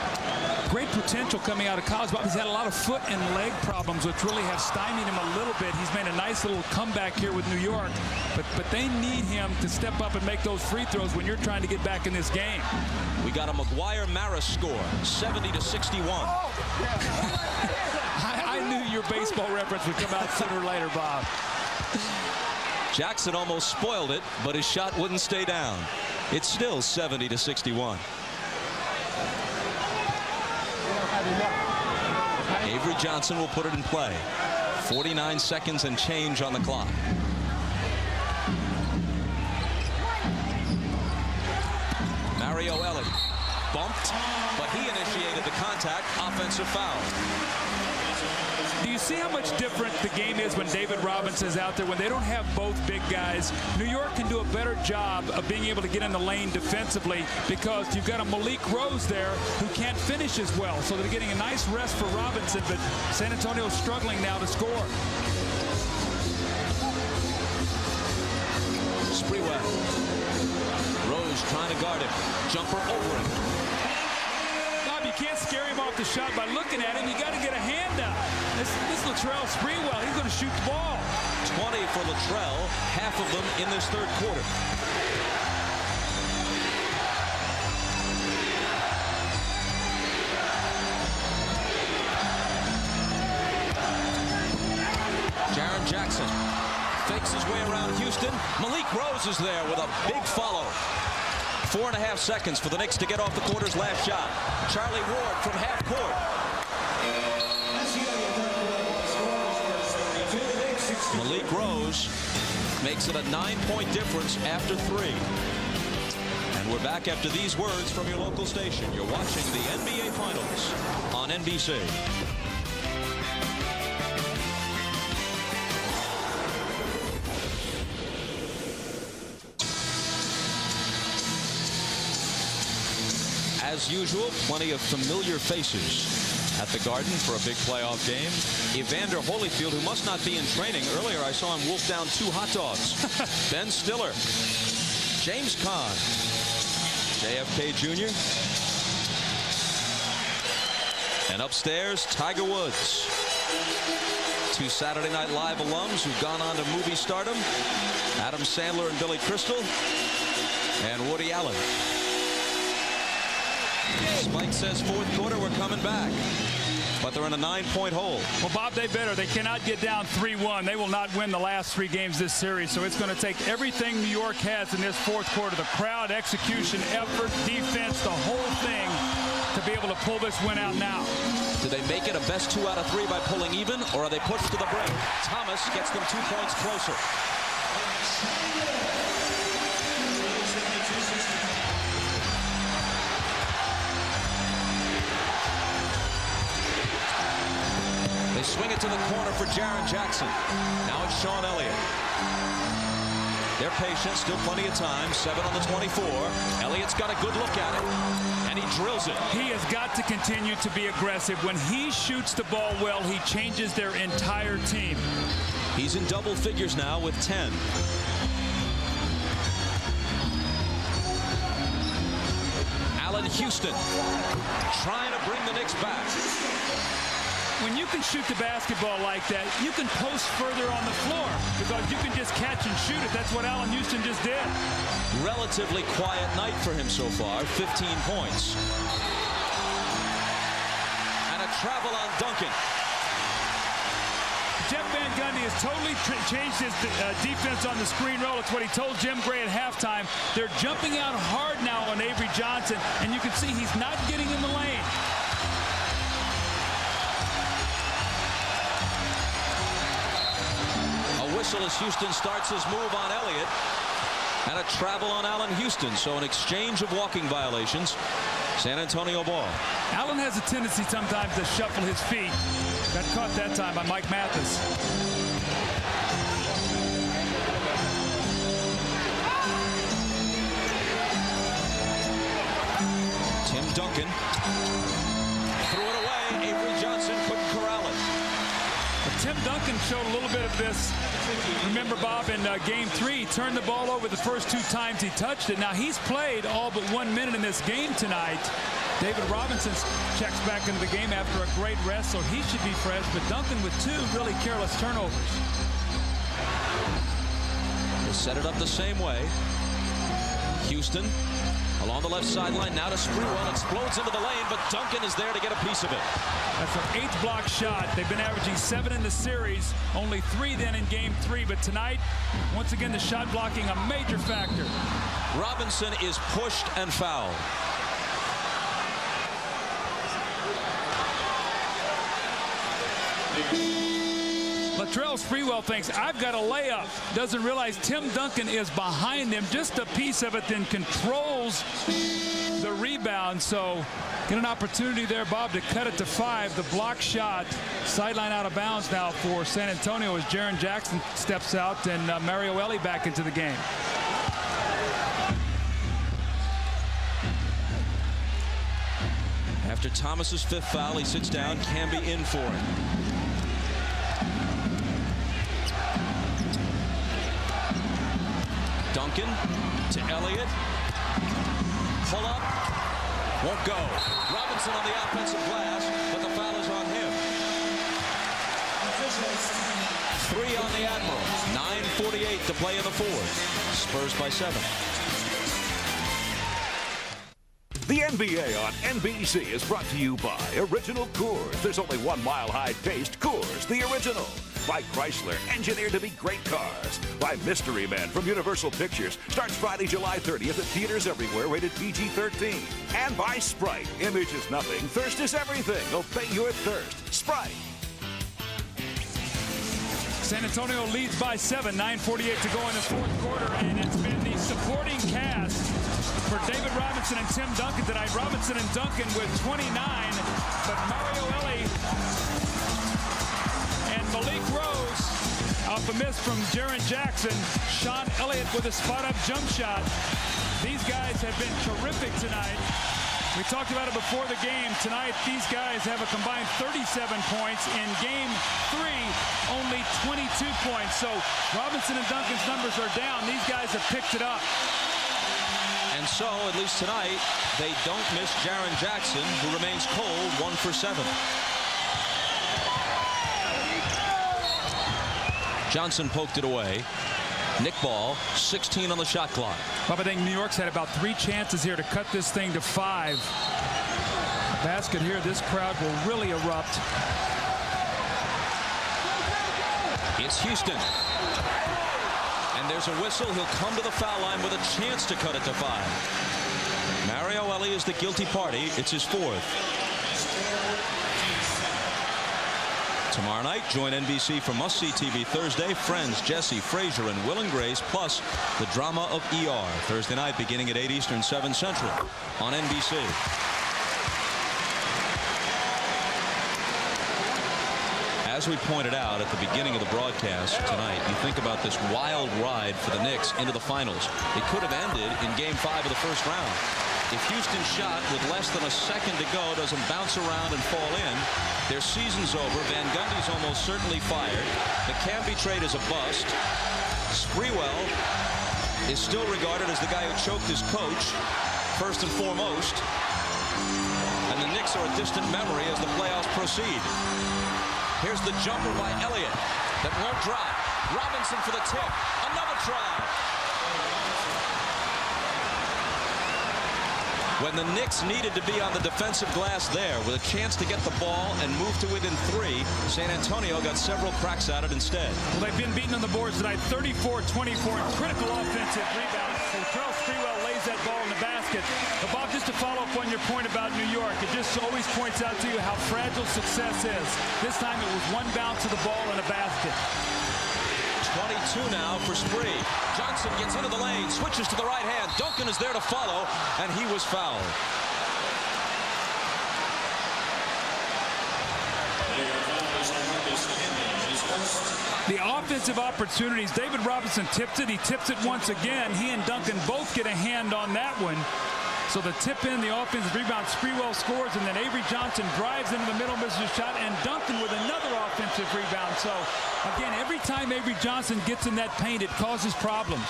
Great potential coming out of college, but he's had a lot of foot and leg problems, which really have stymied him a little bit. He's made a nice little comeback here with New York, but they need him to step up and make those free throws when you're trying to get back in this game. We got a McGuire-Maris score, 70-61. I knew your baseball reference would come out sooner or later, Bob. Jackson almost spoiled it, but his shot wouldn't stay down. It's still 70-61. Avery Johnson will put it in play. 49 seconds and change on the clock. Mario Ellie bumped, but he initiated the contact. Offensive foul. Do you see how much different the game is when David Robinson is out there, when they don't have both big guys? New York can do a better job of being able to get in the lane defensively because you've got a Malik Rose there who can't finish as well. So they're getting a nice rest for Robinson, but San Antonio's struggling now to score. Sprewell. Rose trying to guard him. Jumper over him. Bob, you can't scare him off the shot by looking at him. You got to get a hand up. This Latrell Sprewell, he's going to shoot the ball. 20 for Latrell, half of them in this third quarter. Jaren Jackson fakes his way around Houston. Malik Rose is there with a big follow. 4.5 seconds for the Knicks to get off the quarter's last shot. Charlie Ward from half court. Malik Rose makes it a 9-point difference after 3. And we're back after these words from your local station. You're watching the NBA Finals on NBC. As usual, plenty of familiar faces at the Garden for a big playoff game. Evander Holyfield, who must not be in training. Earlier, I saw him wolf down 2 hot dogs. Ben Stiller. James Conn. JFK Jr. And upstairs, Tiger Woods. 2 Saturday Night Live alums who've gone on to movie stardom. Adam Sandler and Billy Crystal. And Woody Allen. Spike says fourth quarter, we're coming back. But they're in a 9-point hole. Well, Bob, they better. They cannot get down 3-1. They will not win the last 3 games this series. So it's going to take everything New York has in this fourth quarter. The crowd, execution, effort, defense, the whole thing to be able to pull this win out now. Do they make it a best 2 out of 3 by pulling even, or are they pushed to the brink? Thomas gets them 2 points closer. They swing it to the corner for Jaren Jackson. Now it's Sean Elliott. They're patient, still plenty of time. 7 on the 24. Elliott's got a good look at it, and he drills it. He has got to continue to be aggressive. When he shoots the ball well, he changes their entire team. He's in double figures now with 10. Allen Houston trying to bring the Knicks back. When you can shoot the basketball like that, you can post further on the floor because you can just catch and shoot it. That's what Allen Houston just did. Relatively quiet night for him so far, 15 points. And a travel on Duncan. Jeff Van Gundy has totally changed his defense on the screen roll. It's what he told Jim Gray at halftime. They're jumping out hard now on Avery Johnson, and you can see he's not getting in the lane. Whistle as Houston starts his move on Elliott, and a travel on Allen Houston. So an exchange of walking violations. San Antonio ball. Allen has a tendency sometimes to shuffle his feet. Got caught that time by Mike Mathis. Tim Duncan threw it away. Avery Johnson couldn't corral it. Tim Duncan showed a little bit of this. Remember, Bob, in Game 3, he turned the ball over the first 2 times he touched it. Now, he's played all but 1 minute in this game tonight. David Robinson checks back into the game after a great rest, so he should be fresh. But Duncan with 2 really careless turnovers. They set it up the same way. Houston along the left sideline, now to Sprewell, explodes into the lane, but Duncan is there to get a piece of it. That's their 8th block shot. They've been averaging 7 in the series, only 3 then in Game 3, but tonight, once again, the shot blocking a major factor. Robinson is pushed and fouled. Latrell Sprewell thinks, I've got a layup. Doesn't realize Tim Duncan is behind him. Just a piece of it, then controls the rebound. So get an opportunity there, Bob, to cut it to 5. The block shot, sideline out of bounds now for San Antonio as Jaren Jackson steps out and Mario Ellie back into the game. After Thomas's 5th foul, he sits down. Camby in for him. Duncan to Elliott. Pull up. Won't go. Robinson on the offensive glass, but the foul is on him. 3 on the Admiral. 9:48 to play in the fourth. Spurs by 7. The NBA on NBC is brought to you by Original Coors. There's only 1 mile-high taste. Coors, the original. By Chrysler, engineered to be great cars. By Mystery Men from Universal Pictures. Starts Friday, July 30th at theaters everywhere, rated PG-13. And by Sprite. Image is nothing, thirst is everything. Obey your thirst. Sprite. San Antonio leads by 7, 9:48 to go in the fourth quarter, and it's been the supporting cast for David Robinson and Tim Duncan tonight. Robinson and Duncan with 29, but Mario Elie and Malik Rose off a miss from Jaren Jackson. Sean Elliott with a spot-up jump shot. These guys have been terrific tonight. We talked about it before the game. Tonight, these guys have a combined 37 points. In game 3, only 22 points. So Robinson and Duncan's numbers are down. These guys have picked it up. And so, at least tonight, they don't miss Jaren Jackson, who remains cold, 1 for 7. Johnson poked it away. Nick Ball, 16 on the shot clock. Bob, I think New York's had about 3 chances here to cut this thing to 5. Basket here, this crowd will really erupt. It's Houston. And there's a whistle. He'll come to the foul line with a chance to cut it to 5. Mario Elie is the guilty party. It's his 4th. Tomorrow night, join NBC for must-see TV Thursday. Friends, Jesse, Frazier, and Will and Grace, plus the drama of ER. Thursday night, beginning at 8 Eastern, 7 Central on NBC. As we pointed out at the beginning of the broadcast tonight, you think about this wild ride for the Knicks into the finals. It could have ended in Game 5 of the first round. If Houston's shot with less than a second to go doesn't bounce around and fall in, their season's over. Van Gundy's almost certainly fired. The Camby trade is a bust. Sprewell is still regarded as the guy who choked his coach, first and foremost. And the Knicks are a distant memory as the playoffs proceed. Here's the jumper by Elliott that won't drop. Robinson for the tip. Another try. When the Knicks needed to be on the defensive glass there with a chance to get the ball and move to within 3, San Antonio got several cracks at it instead. Well, they've been beaten on the boards tonight, 34-24, and critical offensive rebounds. So Terrell Sprewell lays that ball in the basket. But Bob, just to follow up on your point about New York, it just always points out to you how fragile success is. This time it was 1 bounce of the ball in a basket. 22 now for Spree. Johnson gets into the lane, switches to the right hand. Duncan is there to follow, and he was fouled. The offensive opportunities, David Robinson tipped it. He tips it once again. He and Duncan both get a hand on that one. So the tip in, the offensive rebound, Sprewell scores, and then Avery Johnson drives into the middle, misses a shot, and Duncan with another offensive rebound. So, again, every time Avery Johnson gets in that paint, it causes problems.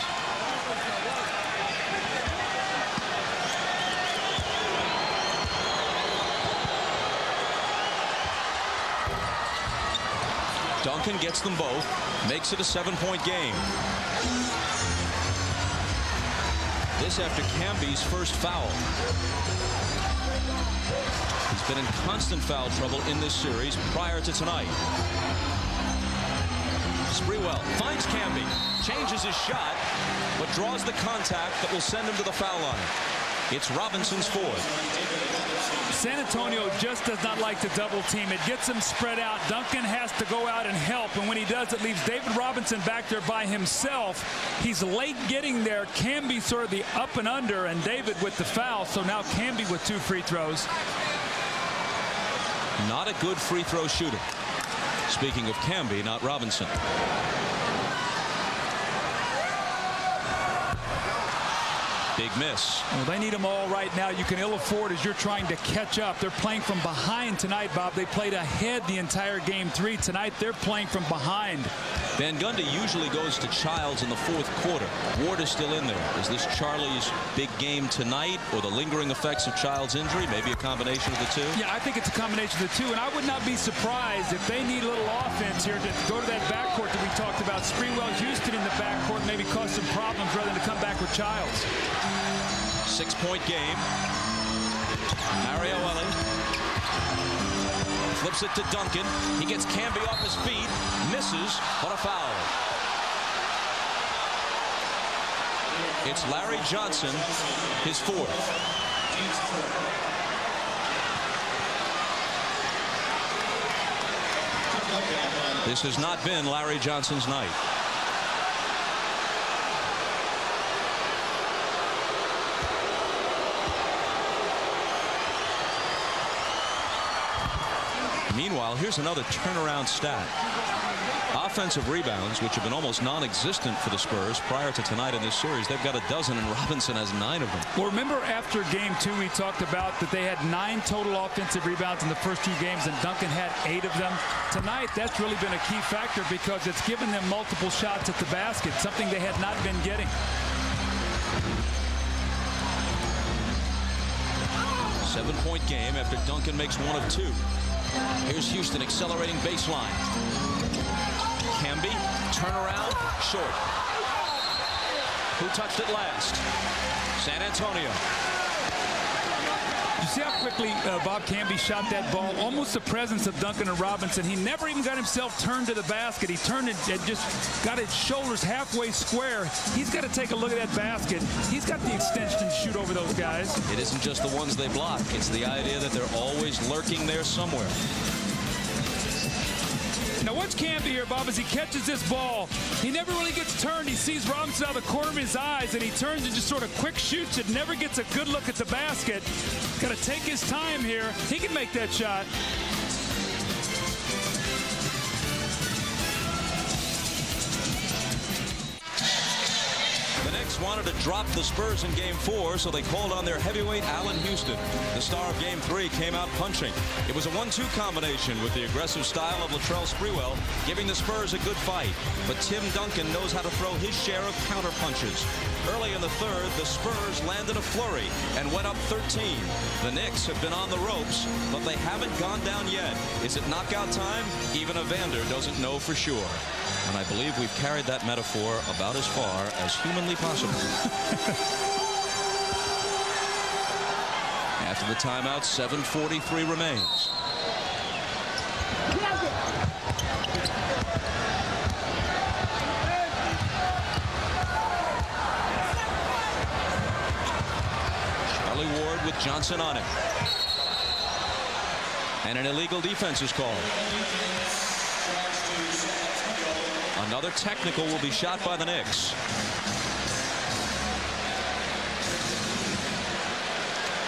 Duncan gets them both, makes it a 7-point game. This after Camby's first foul. He's been in constant foul trouble in this series prior to tonight. Sprewell finds Camby, changes his shot, but draws the contact that will send him to the foul line. It's Robinson's 4th. San Antonio just does not like to double team. It gets him spread out. Duncan has to go out and help, and when he does, it leaves David Robinson back there by himself. He's late getting there. Camby sort of the up and under, and David with the foul. So now Camby with 2 free throws. Not a good free throw shooter. Speaking of Camby, not Robinson. Big miss. Well, they need them all right now. You can ill afford as you're trying to catch up. They're playing from behind tonight, Bob. They played ahead the entire game 3. Tonight, they're playing from behind. Van Gundy usually goes to Childs in the 4th quarter. Ward is still in there. Is this Charlie's big game tonight, or the lingering effects of Childs' injury? Maybe a combination of the two? Yeah, I think it's a combination of the two, and I would not be surprised if they need a little offense here to go to that backcourt that we talked about. Sprewell, Houston in the backcourt maybe cause some problems rather than to come back with Childs. 6-point game. Mario Ellie flips it to Duncan. He gets Camby off his feet, misses, but a foul. It's Larry Johnson, his 4th. This has not been Larry Johnson's night. Meanwhile, here's another turnaround stat. Offensive rebounds, which have been almost non-existent for the Spurs prior to tonight in this series. They've got a dozen, and Robinson has 9 of them. Well, remember after game 2, we talked about that they had 9 total offensive rebounds in the first 2 games, and Duncan had 8 of them. Tonight, that's really been a key factor because it's given them multiple shots at the basket, something they had not been getting. Seven-point game after Duncan makes 1 of 2. Here's Houston accelerating baseline. Camby, turnaround, short. Who touched it last? San Antonio. You see how quickly Bob Camby shot that ball? Almost the presence of Duncan and Robinson. He never even got himself turned to the basket. He turned it and just got his shoulders halfway square. He's got to take a look at that basket. He's got the extension to shoot over those guys. It isn't just the ones they block. It's the idea that they're always lurking there somewhere. Now watch Camby here, Bob, as he catches this ball. He never really gets turned. He sees Robinson out of the corner of his eyes, and he turns and just sort of quick shoots it. Never gets a good look at the basket. Got to take his time here. He can make that shot. The Knicks wanted to drop the Spurs in Game 4, so they called on their heavyweight Allen Houston. The star of Game 3 came out punching. It was a 1-2 combination with the aggressive style of Latrell Sprewell, giving the Spurs a good fight. But Tim Duncan knows how to throw his share of counter punches. Early in the 3rd, the Spurs landed a flurry and went up 13. The Knicks have been on the ropes, but they haven't gone down yet. Is it knockout time? Even Evander doesn't know for sure. And I believe we've carried that metaphor about as far as humanly possible. After the timeout, 7:43 remains. Charlie Ward with Johnson on him. And an illegal defense is called. Another technical will be shot by the Knicks.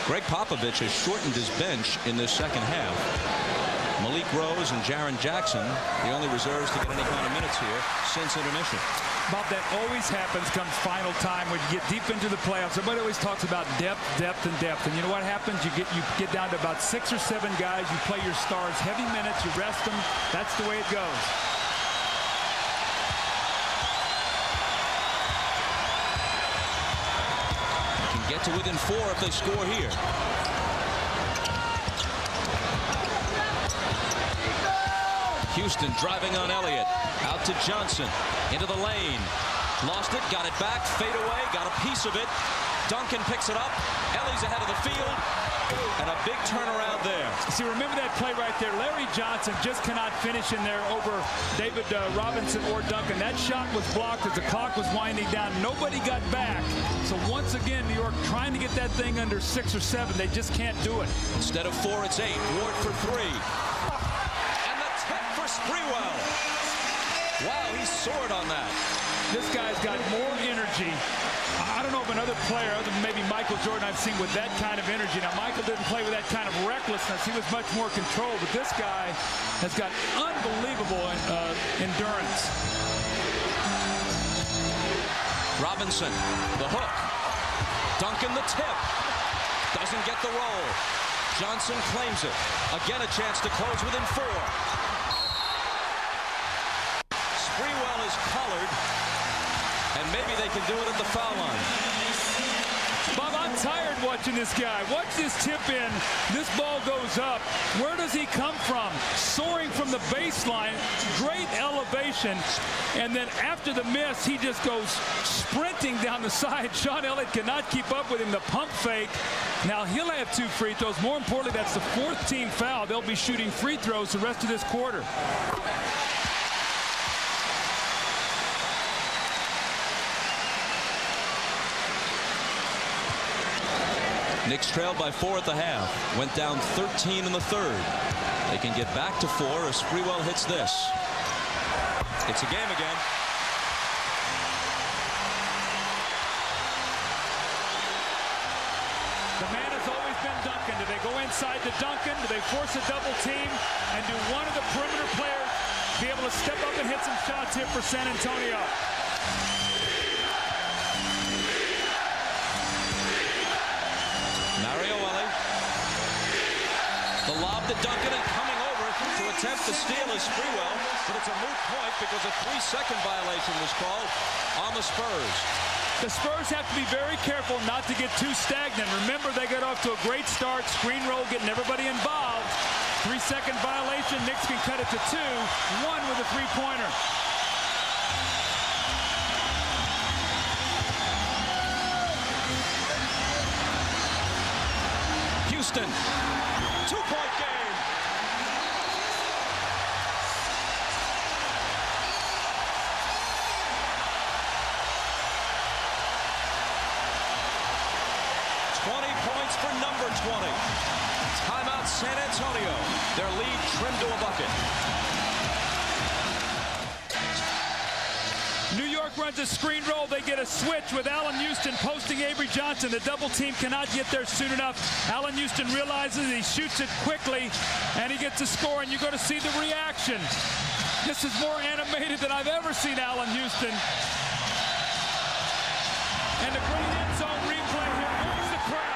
Greg Popovich has shortened his bench in this second half. Malik Rose and Jaren Jackson, the only reserves to get any kind of minutes here since intermission. Bob, that always happens come final time when you get deep into the playoffs. Everybody always talks about depth, depth, and depth. And you know what happens? You get down to about 6 or 7 guys. You play your stars heavy minutes. You rest them. That's the way it goes. Get to within 4 if they score here. Houston driving on Elliott. Out to Johnson. Into the lane. Lost it. Got it back. Fade away. Got a piece of it. Duncan picks it up. Ellie's ahead of the field. And a big turnaround there. See, remember that play right there. Larry Johnson just cannot finish in there over David Robinson or Duncan. That shot was blocked as the clock was winding down. Nobody got back. So once again, New York trying to get that thing under 6 or 7. They just can't do it. Instead of 4, it's 8. Ward for 3. And the tip for Sprewell. Wow, he soared on that. This guy's got more energy. I don't know of another player other than maybe Michael Jordan I've seen with that kind of energy. Now, Michael didn't play with that kind of recklessness. He was much more controlled. But this guy has got unbelievable endurance. Robinson, the hook. Duncan the tip. Doesn't get the roll. Johnson claims it. Again a chance to close within 4. Sprewell is collared, and maybe they can do it at the foul line. Bob, I'm tired watching this guy. Watch this tip in. This ball goes up. Where does he come from? Soaring from the baseline. Great elevation. And then after the miss, he just goes sprinting down the side. Sean Elliott cannot keep up with him. The pump fake. Now he'll have 2 free throws. More importantly, that's the 4th team foul. They'll be shooting free throws the rest of this quarter. Knicks trailed by 4 at the half. Went down 13 in the 3rd. They can get back to 4 if Sprewell hits this. It's a game again. The man has always been Duncan. Do they go inside to Duncan? Do they force a double team? And do one of the perimeter players be able to step up and hit some shots here for San Antonio? The lob to Duncan, and coming over to attempt to steal is Sprewell, but it's a moot point because a 3-second violation was called on the Spurs. The Spurs have to be very careful not to get too stagnant. Remember, they got off to a great start, screen roll, getting everybody involved. 3-second violation, Knicks can cut it to 2, 1 with a 3-pointer. Houston. 2-point game. Points for number 20. Timeout San Antonio. Their lead trimmed to a bucket. New York runs a screen roll. They get a switch with Allen Houston posting Avery Johnson. The double team cannot get there soon enough. Allen Houston realizes he shoots it quickly, and he gets a score, and you're going to see the reaction. This is more animated than I've ever seen Allen Houston. And a great end zone replay here. Where's the crowd?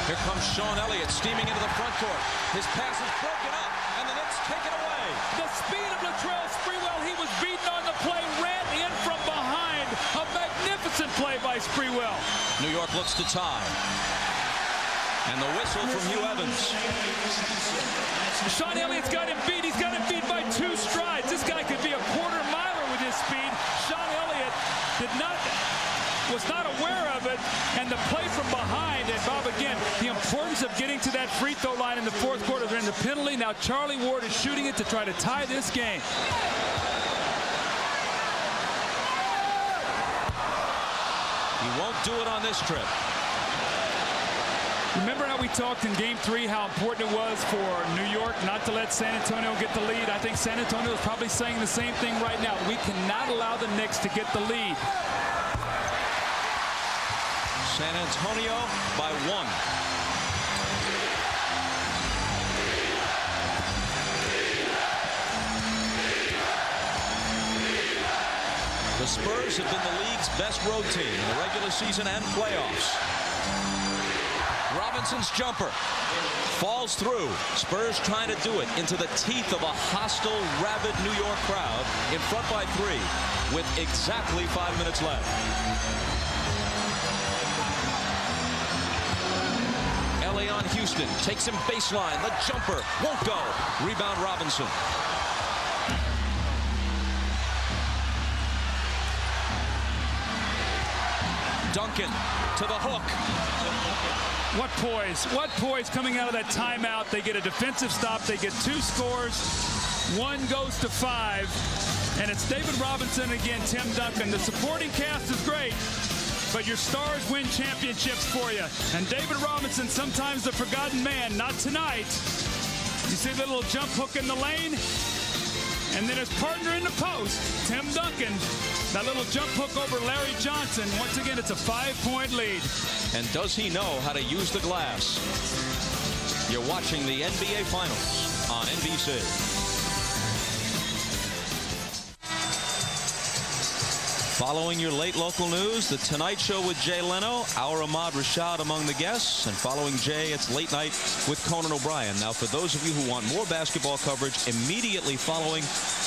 Here comes Sean Elliott steaming into the front court. His pass is broken up, and the Knicks take it away. The speed of Latrell Sprewell. He was beaten on the play, ran in from behind. A magnificent play by Sprewell. New York looks to tie. And the whistle from Hugh Evans. Sean Elliott's got him beat. He's got him beat by 2 strides. This guy could be a quarter miler with his speed. Sean Elliott was not aware of it, and the play from behind. And Bob, again, the importance of getting to that free throw line in the 4th quarter. They're in the penalty. Now Charlie Ward is shooting it to try to tie this game. He won't do it on this trip. Remember how we talked in Game 3 how important it was for New York not to let San Antonio get the lead? I think San Antonio is probably saying the same thing right now. We cannot allow the Knicks to get the lead. San Antonio by 1. The Spurs have been the league's best road team in the regular season and playoffs. Robinson's jumper falls through. Spurs trying to do it into the teeth of a hostile, rabid New York crowd in front by 3 with exactly 5 minutes left. On Houston takes him baseline. The jumper won't go. Rebound Robinson. Duncan to the hook. What poise coming out of that timeout. They get a defensive stop. They get 2 scores. 1 goes to 5. And it's David Robinson again, Tim Duncan. The supporting cast is great, but your stars win championships for you. And David Robinson, sometimes the forgotten man, not tonight. You see the little jump hook in the lane? And then his partner in the post, Tim Duncan. That little jump hook over Larry Johnson. Once again, it's a 5-point lead. And does he know how to use the glass? You're watching the NBA Finals on NBC. Following your late local news, The Tonight Show with Jay Leno, our Ahmad Rashad among the guests, and following Jay, it's Late Night with Conan O'Brien. Now, for those of you who want more basketball coverage immediately following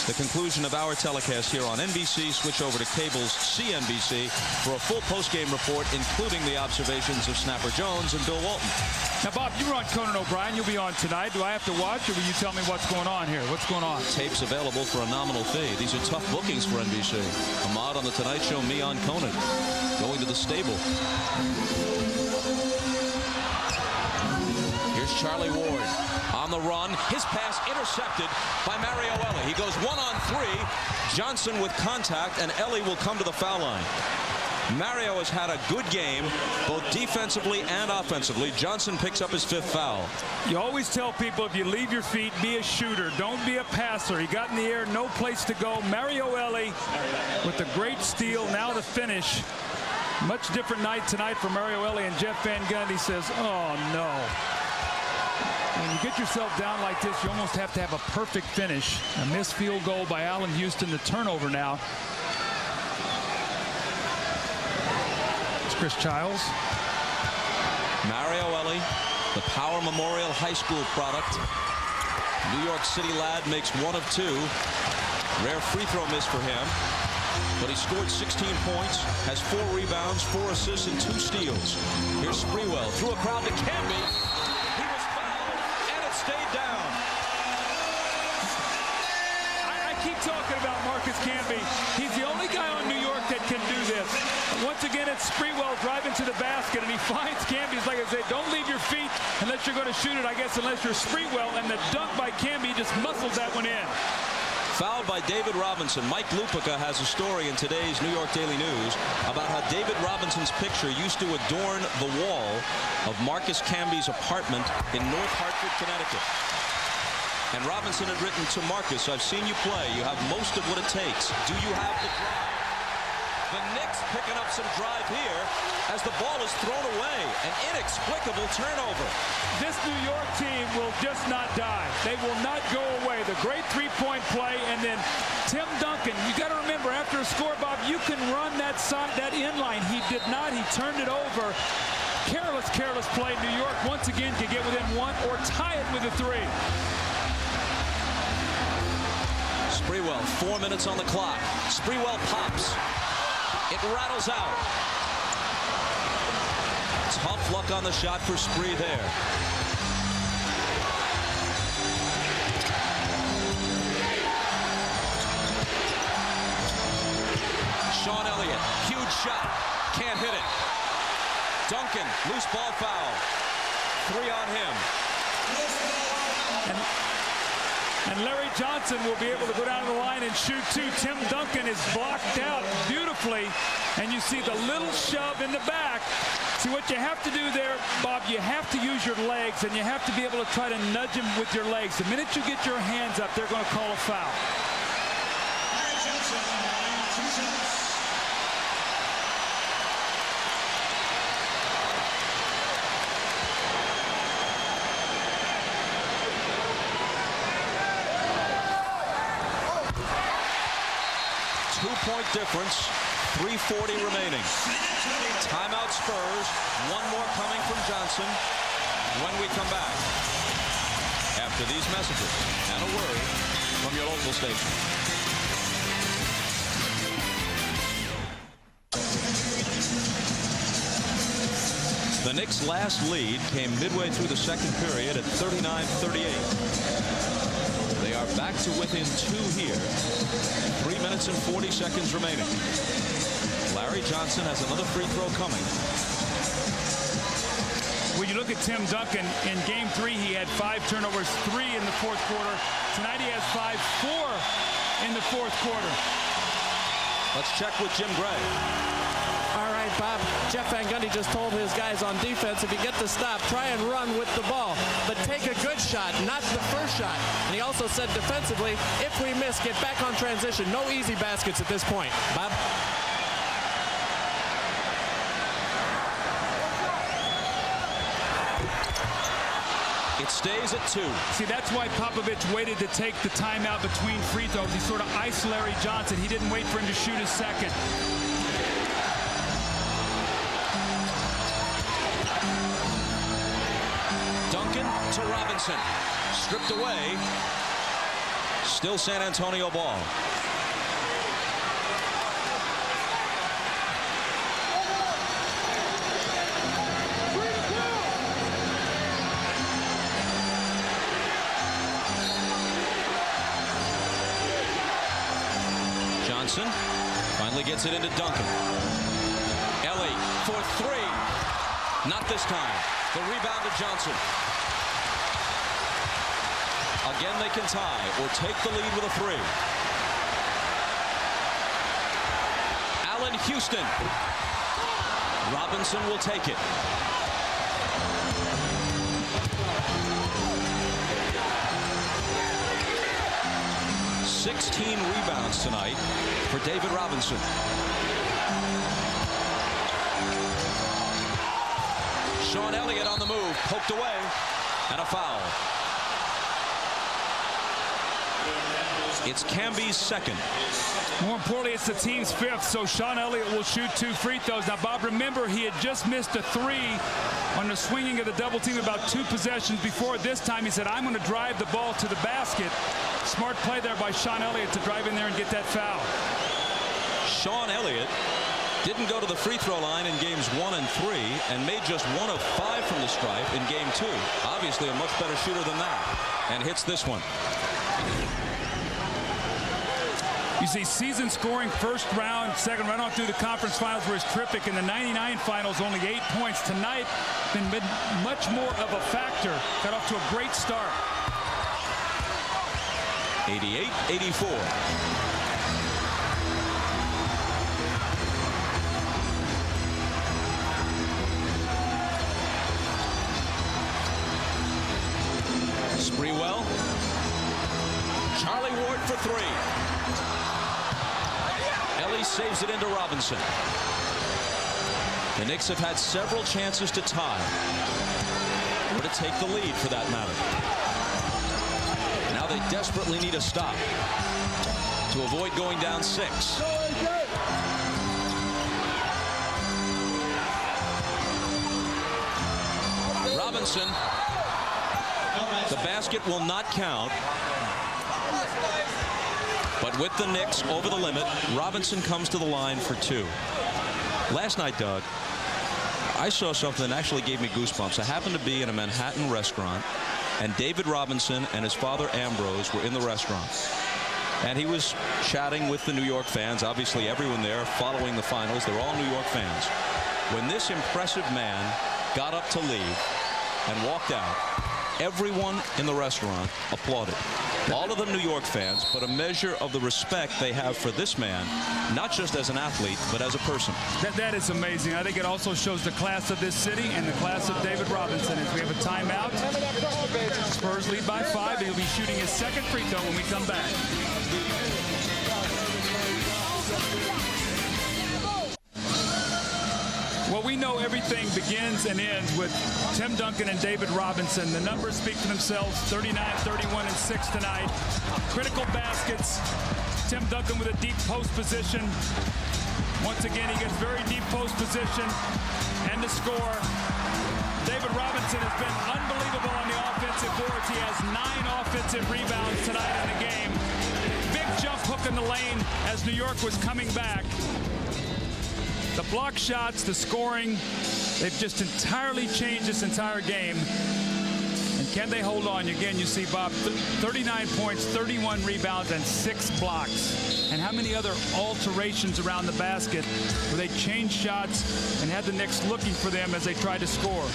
the conclusion of our telecast here on NBC, switch over to cable's CNBC for a full postgame report, including the observations of Snapper Jones and Bill Walton. Now, Bob, you were on Conan O'Brien. You'll be on tonight. Do I have to watch, or will you tell me what's going on here? What's going on? Tapes available for a nominal fee. These are tough bookings for NBC. Ahmad on The Tonight Show, me on Conan. Going to the stable. Here's Charlie Ward on the run. His pass intercepted by Mario Elie. He goes 1-on-3. Johnson with contact, and Elie will come to the foul line. Mario has had a good game, both defensively and offensively. Johnson picks up his 5th foul. You always tell people, if you leave your feet, be a shooter. Don't be a passer. He got in the air, no place to go. Mario Elie with the great steal, now the finish. Much different night tonight for Mario Elie, and Jeff Van Gundy says, oh, no. When you get yourself down like this, you almost have to have a perfect finish. A missed field goal by Allen Houston, the turnover now. Chris Childs. Mario Elie, the Power Memorial High School product. New York City lad makes 1 of 2. Rare free throw miss for him. But he scored 16 points, has 4 rebounds, 4 assists, and 2 steals. Here's Sprewell through a crowd to Camby. He was fouled, and it stayed down. I keep talking about Marcus Camby. He's the only guy on New York that can do this. Once again, it's Sprewell driving to the basket, and he finds Camby. Like I said, don't leave your feet unless you're going to shoot it, I guess, unless you're Sprewell. And the dunk by Camby just muscles that one in. Fouled by David Robinson. Mike Lupica has a story in today's New York Daily News about how David Robinson's picture used to adorn the wall of Marcus Camby's apartment in North Hartford, Connecticut. And Robinson had written to Marcus, I've seen you play. You have most of what it takes. Do you have the drive? The Knicks picking up some drive here as the ball is thrown away. An inexplicable turnover. This New York team will just not die. They will not go away. The great three-point play, and then Tim Duncan. You got to remember, after a score, Bob, you can run that inline. He did not. He turned it over. Careless play. New York once again can get within 1 or tie it with a 3. Sprewell, 4 minutes on the clock. Sprewell pops. It rattles out. Tough luck on the shot for Spree there. Sean Elliott, huge shot. Can't hit it. Duncan, loose ball foul. 3 on him. And Larry Johnson will be able to go down the line and shoot 2. Tim Duncan is blocked out beautifully. And you see the little shove in the back. See, what you have to do there, Bob, you have to use your legs, and you have to be able to try to nudge him with your legs. The minute you get your hands up, they're going to call a foul. 2-point difference, 3:40 remaining. Timeout Spurs, 1 more coming from Johnson when we come back. After these messages and a word from your local station. The Knicks' last lead came midway through the second period at 39-38. They are back to within 2 here. 3 minutes and 40 seconds remaining. Larry Johnson has another free throw coming. When you look at Tim Duncan, in Game 3, he had 5 turnovers, 3 in the fourth quarter. Tonight he has 4 in the fourth quarter. Let's check with Jim Gray. All right, Bob, Jeff Van Gundy just told his guys on defense, if you get the stop, try and run with the ball. But take a good shot, not the first shot. And he also said defensively, if we miss, get back on transition. No easy baskets at this point. Bob? It stays at 2. See, that's why Popovich waited to take the timeout between free throws. He sort of iced Larry Johnson. He didn't wait for him to shoot his second. Duncan to Robinson. Stripped away. Still San Antonio ball. Johnson finally gets it into Duncan. Ellie for 3. Not this time. The rebound to Johnson. Again, they can tie or take the lead with a 3. Allen Houston. Robinson will take it. $16 rebounds tonight for David Robinson. Sean Elliott on the move, poked away, and a foul. It's Camby's second. More importantly, it's the team's 5th, so Sean Elliott will shoot 2 free throws. Now, Bob, remember, he had just missed a 3 on the swinging of the double team about 2 possessions before. This time, he said, I'm going to drive the ball to the basket. Smart play there by Sean Elliott to drive in there and get that foul. Sean Elliott didn't go to the free throw line in games 1 and 3 and made just 1 of 5 from the stripe in game 2. Obviously a much better shooter than that, and hits this one. You see season scoring first round, second round on through the conference finals where he's terrific. In the 99 finals, only 8 points. Tonight, been much more of a factor. Got off to a great start. 88-84. Sprewell. Charlie Ward for 3. Ellie saves it into Robinson. The Knicks have had several chances to tie, or to take the lead for that matter. Now they desperately need a stop to avoid going down 6. Robinson. The basket will not count. But with the Knicks over the limit, Robinson comes to the line for 2. Last night, Doug, I saw something that actually gave me goosebumps. I happened to be in a Manhattan restaurant, and David Robinson and his father Ambrose were in the restaurant. And he was chatting with the New York fans. Obviously, everyone there following the finals, they're all New York fans. When this impressive man got up to leave and walked out, everyone in the restaurant applauded. All of them New York fans, but a measure of the respect they have for this man, not just as an athlete, but as a person. That is amazing. I think it also shows the class of this city and the class of David Robinson. As we have a timeout, Spurs lead by 5. He'll be shooting his second free throw when we come back. Well, we know everything begins and ends with Tim Duncan and David Robinson. The numbers speak for themselves, 39, 31, and 6 tonight. Critical baskets. Tim Duncan with a deep post position. Once again, he gets very deep post position and the score. David Robinson has been unbelievable on the offensive boards. He has 9 offensive rebounds tonight in the game. Big jump hook in the lane as New York was coming back. The block shots, the scoring, they've just entirely changed this entire game. And can they hold on? Again, you see, Bob, 39 points, 31 rebounds, and 6 blocks. And how many other alterations around the basket where they changed shots and had the Knicks looking for them as they tried to score?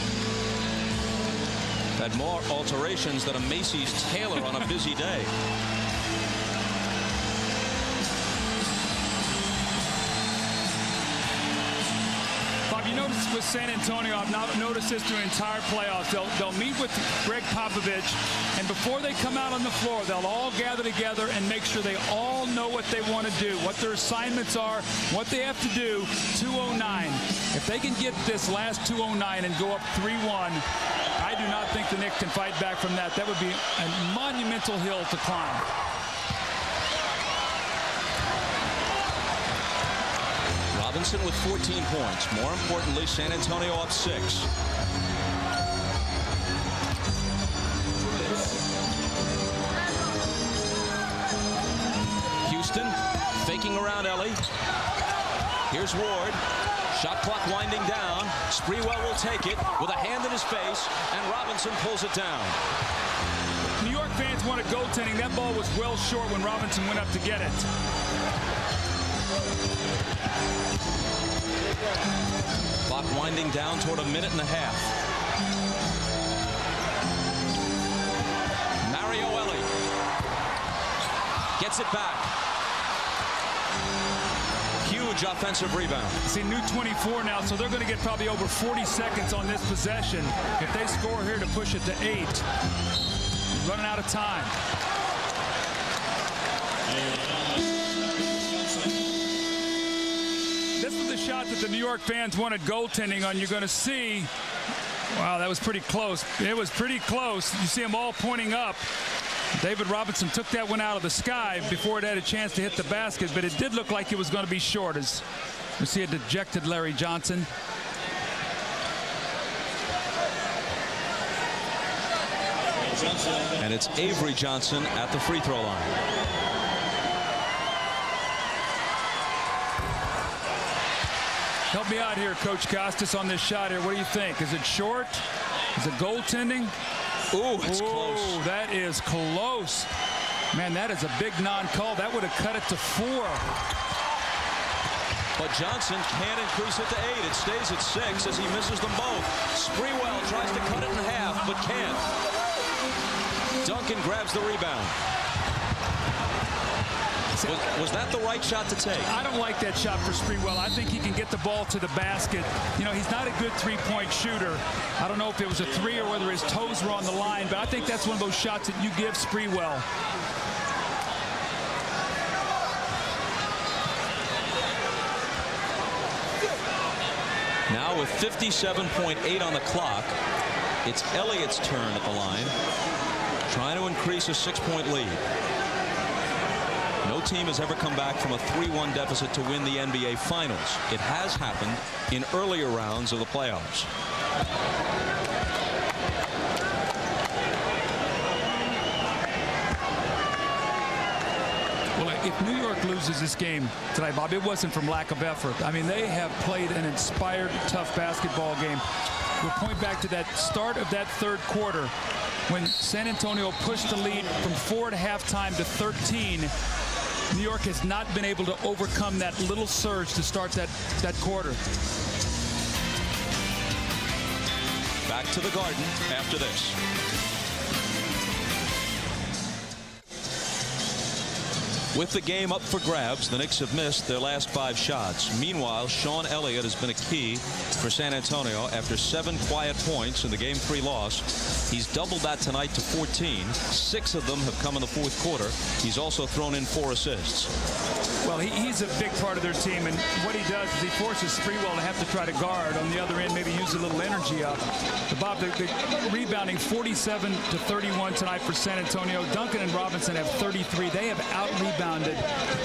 Had more alterations than a Macy's tailor on a busy day. You notice with San Antonio, I've not noticed this through the entire playoffs. They'll meet with Greg Popovich, and before they come out on the floor, they'll all gather together and make sure they all know what they want to do, what their assignments are, what they have to do. 2:09. If they can get this last 2:09 and go up 3-1, I do not think the Knicks can fight back from that. That would be a monumental hill to climb. Robinson with 14 points. More importantly, San Antonio up 6. Houston faking around Ellie. Here's Ward. Shot clock winding down. Sprewell will take it with a hand in his face, and Robinson pulls it down. New York fans wanted goaltending. That ball was well short when Robinson went up to get it. Clock winding down toward a minute and a half. Mario Ellie gets it back. Huge offensive rebound. See, new 24 now, so they're going to get probably over 40 seconds on this possession. If they score here to push it to 8, running out of time. This was the shot that the New York fans wanted goaltending on. You're going to see, wow, that was pretty close. It was pretty close. You see them all pointing up. David Robinson took that one out of the sky before it had a chance to hit the basket, but it did look like it was going to be short, as we see a dejected Larry Johnson. And it's Avery Johnson at the free throw line. Help me out here, Coach Costas, on this shot here. What do you think? Is it short? Is it goaltending? Ooh, it's close. That is close. Man, that is a big non-call. That would have cut it to 4. But Johnson can't increase it to 8. It stays at 6 as he misses them both. Sprewell tries to cut it in half, but can't. Duncan grabs the rebound. Was that the right shot to take? I don't like that shot for Sprewell. I think he can get the ball to the basket. You know, he's not a good three-point shooter. I don't know if it was a 3 or whether his toes were on the line, but I think that's one of those shots that you give Sprewell. Now with 57.8 on the clock, it's Elliott's turn at the line, trying to increase a 6-point lead. No team has ever come back from a 3-1 deficit to win the NBA Finals. It has happened in earlier rounds of the playoffs. Well, if New York loses this game tonight, Bob, it wasn't from lack of effort. I mean, they have played an inspired, tough basketball game. We'll point back to that start of that third quarter when San Antonio pushed the lead from 4 at halftime to 13. New York has not been able to overcome that little surge to start that quarter. Back to the Garden after this. With the game up for grabs, the Knicks have missed their last 5 shots. Meanwhile, Sean Elliott has been a key for San Antonio after 7 quiet points in the Game 3 loss. He's doubled that tonight to 14. 6 of them have come in the fourth quarter. He's also thrown in 4 assists. Well, he's a big part of their team, and what he does is he forces Sprewell to have to try to guard on the other end, maybe use a little energy up. But Bob, the rebounding 47 to 31 tonight for San Antonio. Duncan and Robinson have 33. They have out-rebounded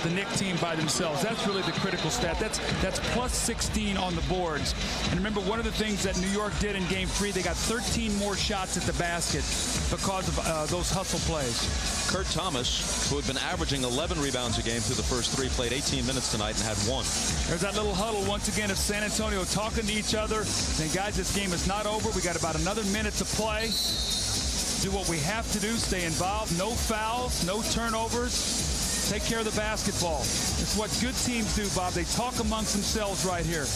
the Knicks team by themselves. That's really the critical stat. That's plus 16 on the boards. And remember, one of the things that New York did in Game 3, they got 13 more shots at the basket because of those hustle plays. Kurt Thomas, who had been averaging 11 rebounds a game through the first 3, played 18 minutes tonight and had 1. There's that little huddle once again of San Antonio talking to each other, saying, guys, this game is not over. We got about another minute to play. Do what we have to do. Stay involved. No fouls, no turnovers. Take care of the basketball. It's what good teams do, Bob. They talk amongst themselves right here.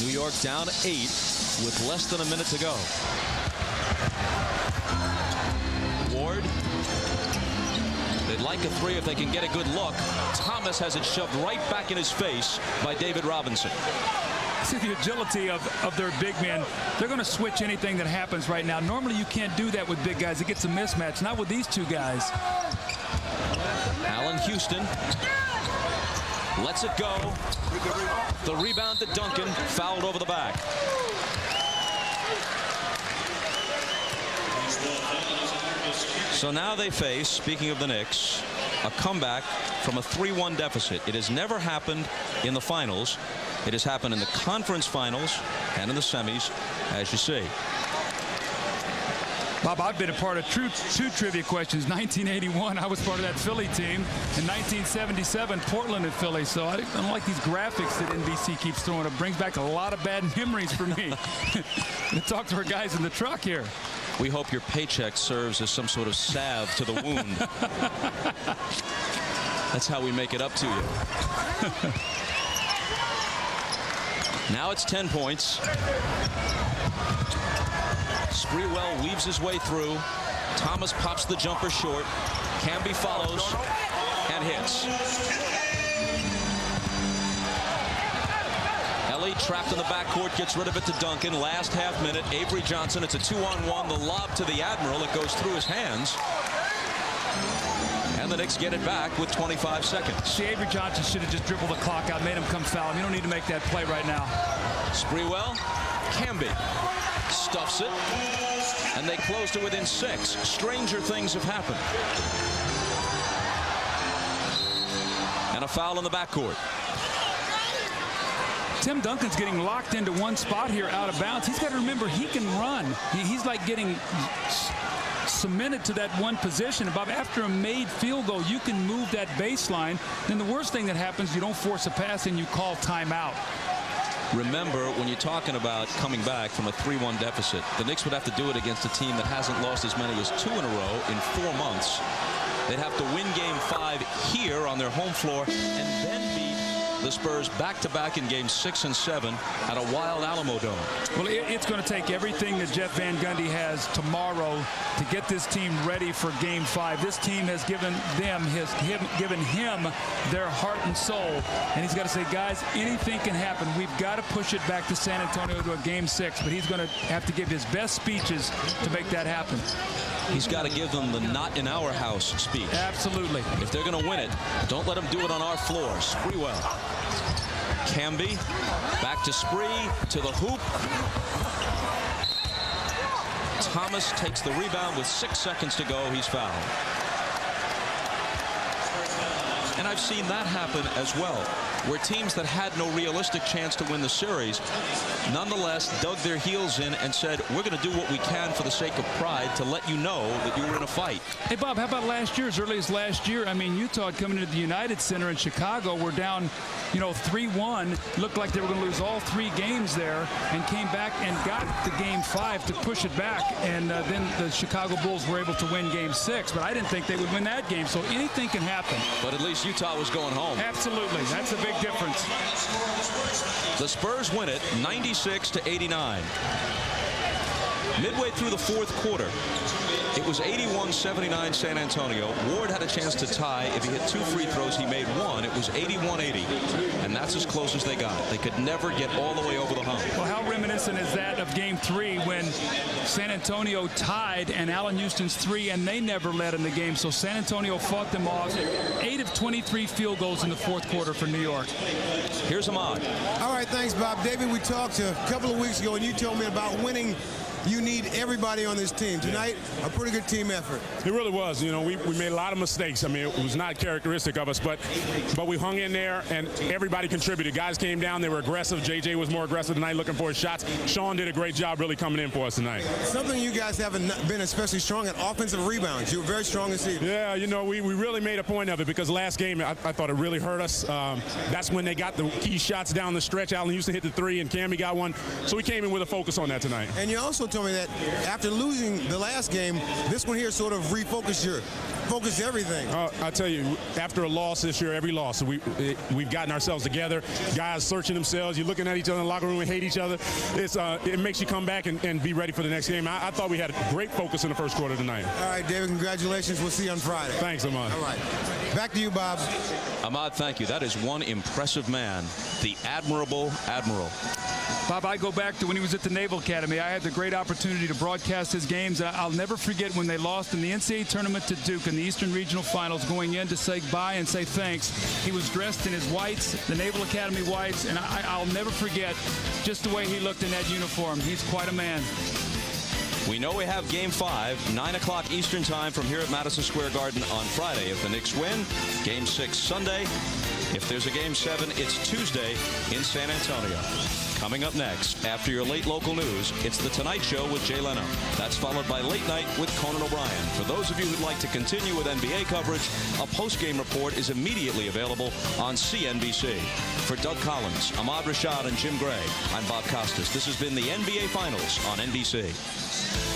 New York down 8 with less than a minute to go. Ward. They'd like a 3 if they can get a good look. Thomas has it shoved right back in his face by David Robinson. see the agility of their big men. They're going to switch anything that happens right now. Normally you can't do that with big guys. It gets a mismatch. Not with these two guys. Allen Houston lets it go. The rebound to Duncan, fouled over the back. So now they face, speaking of the Knicks, a comeback from a 3-1 deficit. It has never happened in the finals. It has happened in the conference finals and in the semis, as you see. Bob, I've been a part of two trivia questions. 1981, I was part of that Philly team. In 1977, Portland and Philly. So I don't like these graphics that NBC keeps throwing up. Brings back a lot of bad memories for me. To talk to our guys in the truck here. We hope your paycheck serves as some sort of salve to the wound. That's how we make it up to you. Now it's 10 points. Sprewell weaves his way through. Thomas pops the jumper short. Camby follows and hits. Ellie trapped in the backcourt, gets rid of it to Duncan. Last half minute, Avery Johnson. It's a 2-on-1. The lob to the Admiral. It goes through his hands. And the Knicks get it back with 25 seconds. See, Avery Johnson should have just dribbled the clock out, made him come foul him. You don't need to make that play right now. Sprewell, Camby stuffs it, and they close to within 6. Stranger things have happened. And a foul in the backcourt. Tim Duncan's getting locked into one spot here out of bounds. He's got to remember he can run. He's like getting cemented to that one position. Bob, after a made field goal, you can move that baseline. Then the worst thing that happens, you don't force a pass and you call timeout. Remember, when you're talking about coming back from a 3-1 deficit, the Knicks would have to do it against a team that hasn't lost as many as 2 in a row in 4 months. They'd have to win Game 5 here on their home floor and then beat the Spurs back-to-back in Games 6 and 7 at a Wild Alamo Dome. Well, it's going to take everything that Jeff Van Gundy has tomorrow to get this team ready for Game 5. This team has given him their heart and soul, and he's got to say, guys, anything can happen. We've got to push it back to San Antonio to a Game 6, but he's going to have to give his best speeches to make that happen. He's got to give them the not in our house speech. Absolutely. If they're going to win it, don't let them do it on our floor. Sprewell. Camby back to Spree, to the hoop. Thomas takes the rebound with 6 seconds to go. He's fouled. And I've seen that happen as well, where teams that had no realistic chance to win the series nonetheless dug their heels in and said, we're going to do what we can for the sake of pride to let you know that you were in a fight. Hey, Bob, how about last year, as early as last year? I mean, Utah coming into the United Center in Chicago, were down, 3-1. Looked like they were going to lose all 3 games there, and came back and got the Game 5 to push it back. And then the Chicago Bulls were able to win Game 6, but I didn't think they would win that game. So anything can happen. But at least Utah was going home. Absolutely. That's a big difference. The Spurs win it 96-89. Midway through the 4th quarter, it was 81-79 San Antonio. Ward had a chance to tie. If he hit 2 free throws, he made 1. It was 81-80, and that's as close as they got. They could never get all the way over the hump. Well, how reminiscent is that of Game 3 when San Antonio tied and Allen Houston's 3, and they never led in the game. So San Antonio fought them off. 8 of 23 field goals in the 4th quarter for New York. Here's Ahmad. All right, thanks, Bob. David, we talked a couple of weeks ago, and you told me about winning. You need everybody on this team. Tonight, a pretty good team effort. It really was. We made a lot of mistakes. I mean, it was not characteristic of us, but we hung in there, and everybody contributed. Guys came down. They were aggressive. JJ was more aggressive tonight looking for his shots. Sean did a great job really coming in for us tonight. Something you guys haven't been especially strong at, offensive rebounds. You were very strong this evening. Yeah, we really made a point of it because last game, I thought it really hurt us. That's when they got the key shots down the stretch. Allen Houston hit the 3, and Camby got 1. So we came in with a focus on that tonight. And you also told me that after losing the last game, this one here sort of refocused everything. I tell you, after a loss this year, every loss, we've gotten ourselves together. Guys searching themselves. You're looking at each other in the locker room and hate each other. It makes you come back and be ready for the next game. I thought we had a great focus in the 1st quarter tonight. All right, David, congratulations. We'll see you on Friday. Thanks, Ahmad. All right. Back to you, Bob. Ahmad, thank you. That is one impressive man the admirable Admiral. Bob, I go back to when he was at the Naval Academy. I had the great opportunity to broadcast his games. I'll never forget when they lost in the NCAA tournament to Duke in the Eastern Regional Finals, going in to say bye and say thanks. He was dressed in his whites, the Naval Academy whites, and I'll never forget just the way he looked in that uniform. He's quite a man. We know we have Game 5, 9 o'clock Eastern Time from here at Madison Square Garden on Friday if the Knicks win. Game 6 Sunday. If there's a Game 7, it's Tuesday in San Antonio. Coming up next, after your late local news, it's The Tonight Show with Jay Leno. That's followed by Late Night with Conan O'Brien. For those of you who'd like to continue with NBA coverage, a post-game report is immediately available on CNBC. For Doug Collins, Ahmad Rashad, and Jim Gray, I'm Bob Costas. This has been the NBA Finals on NBC.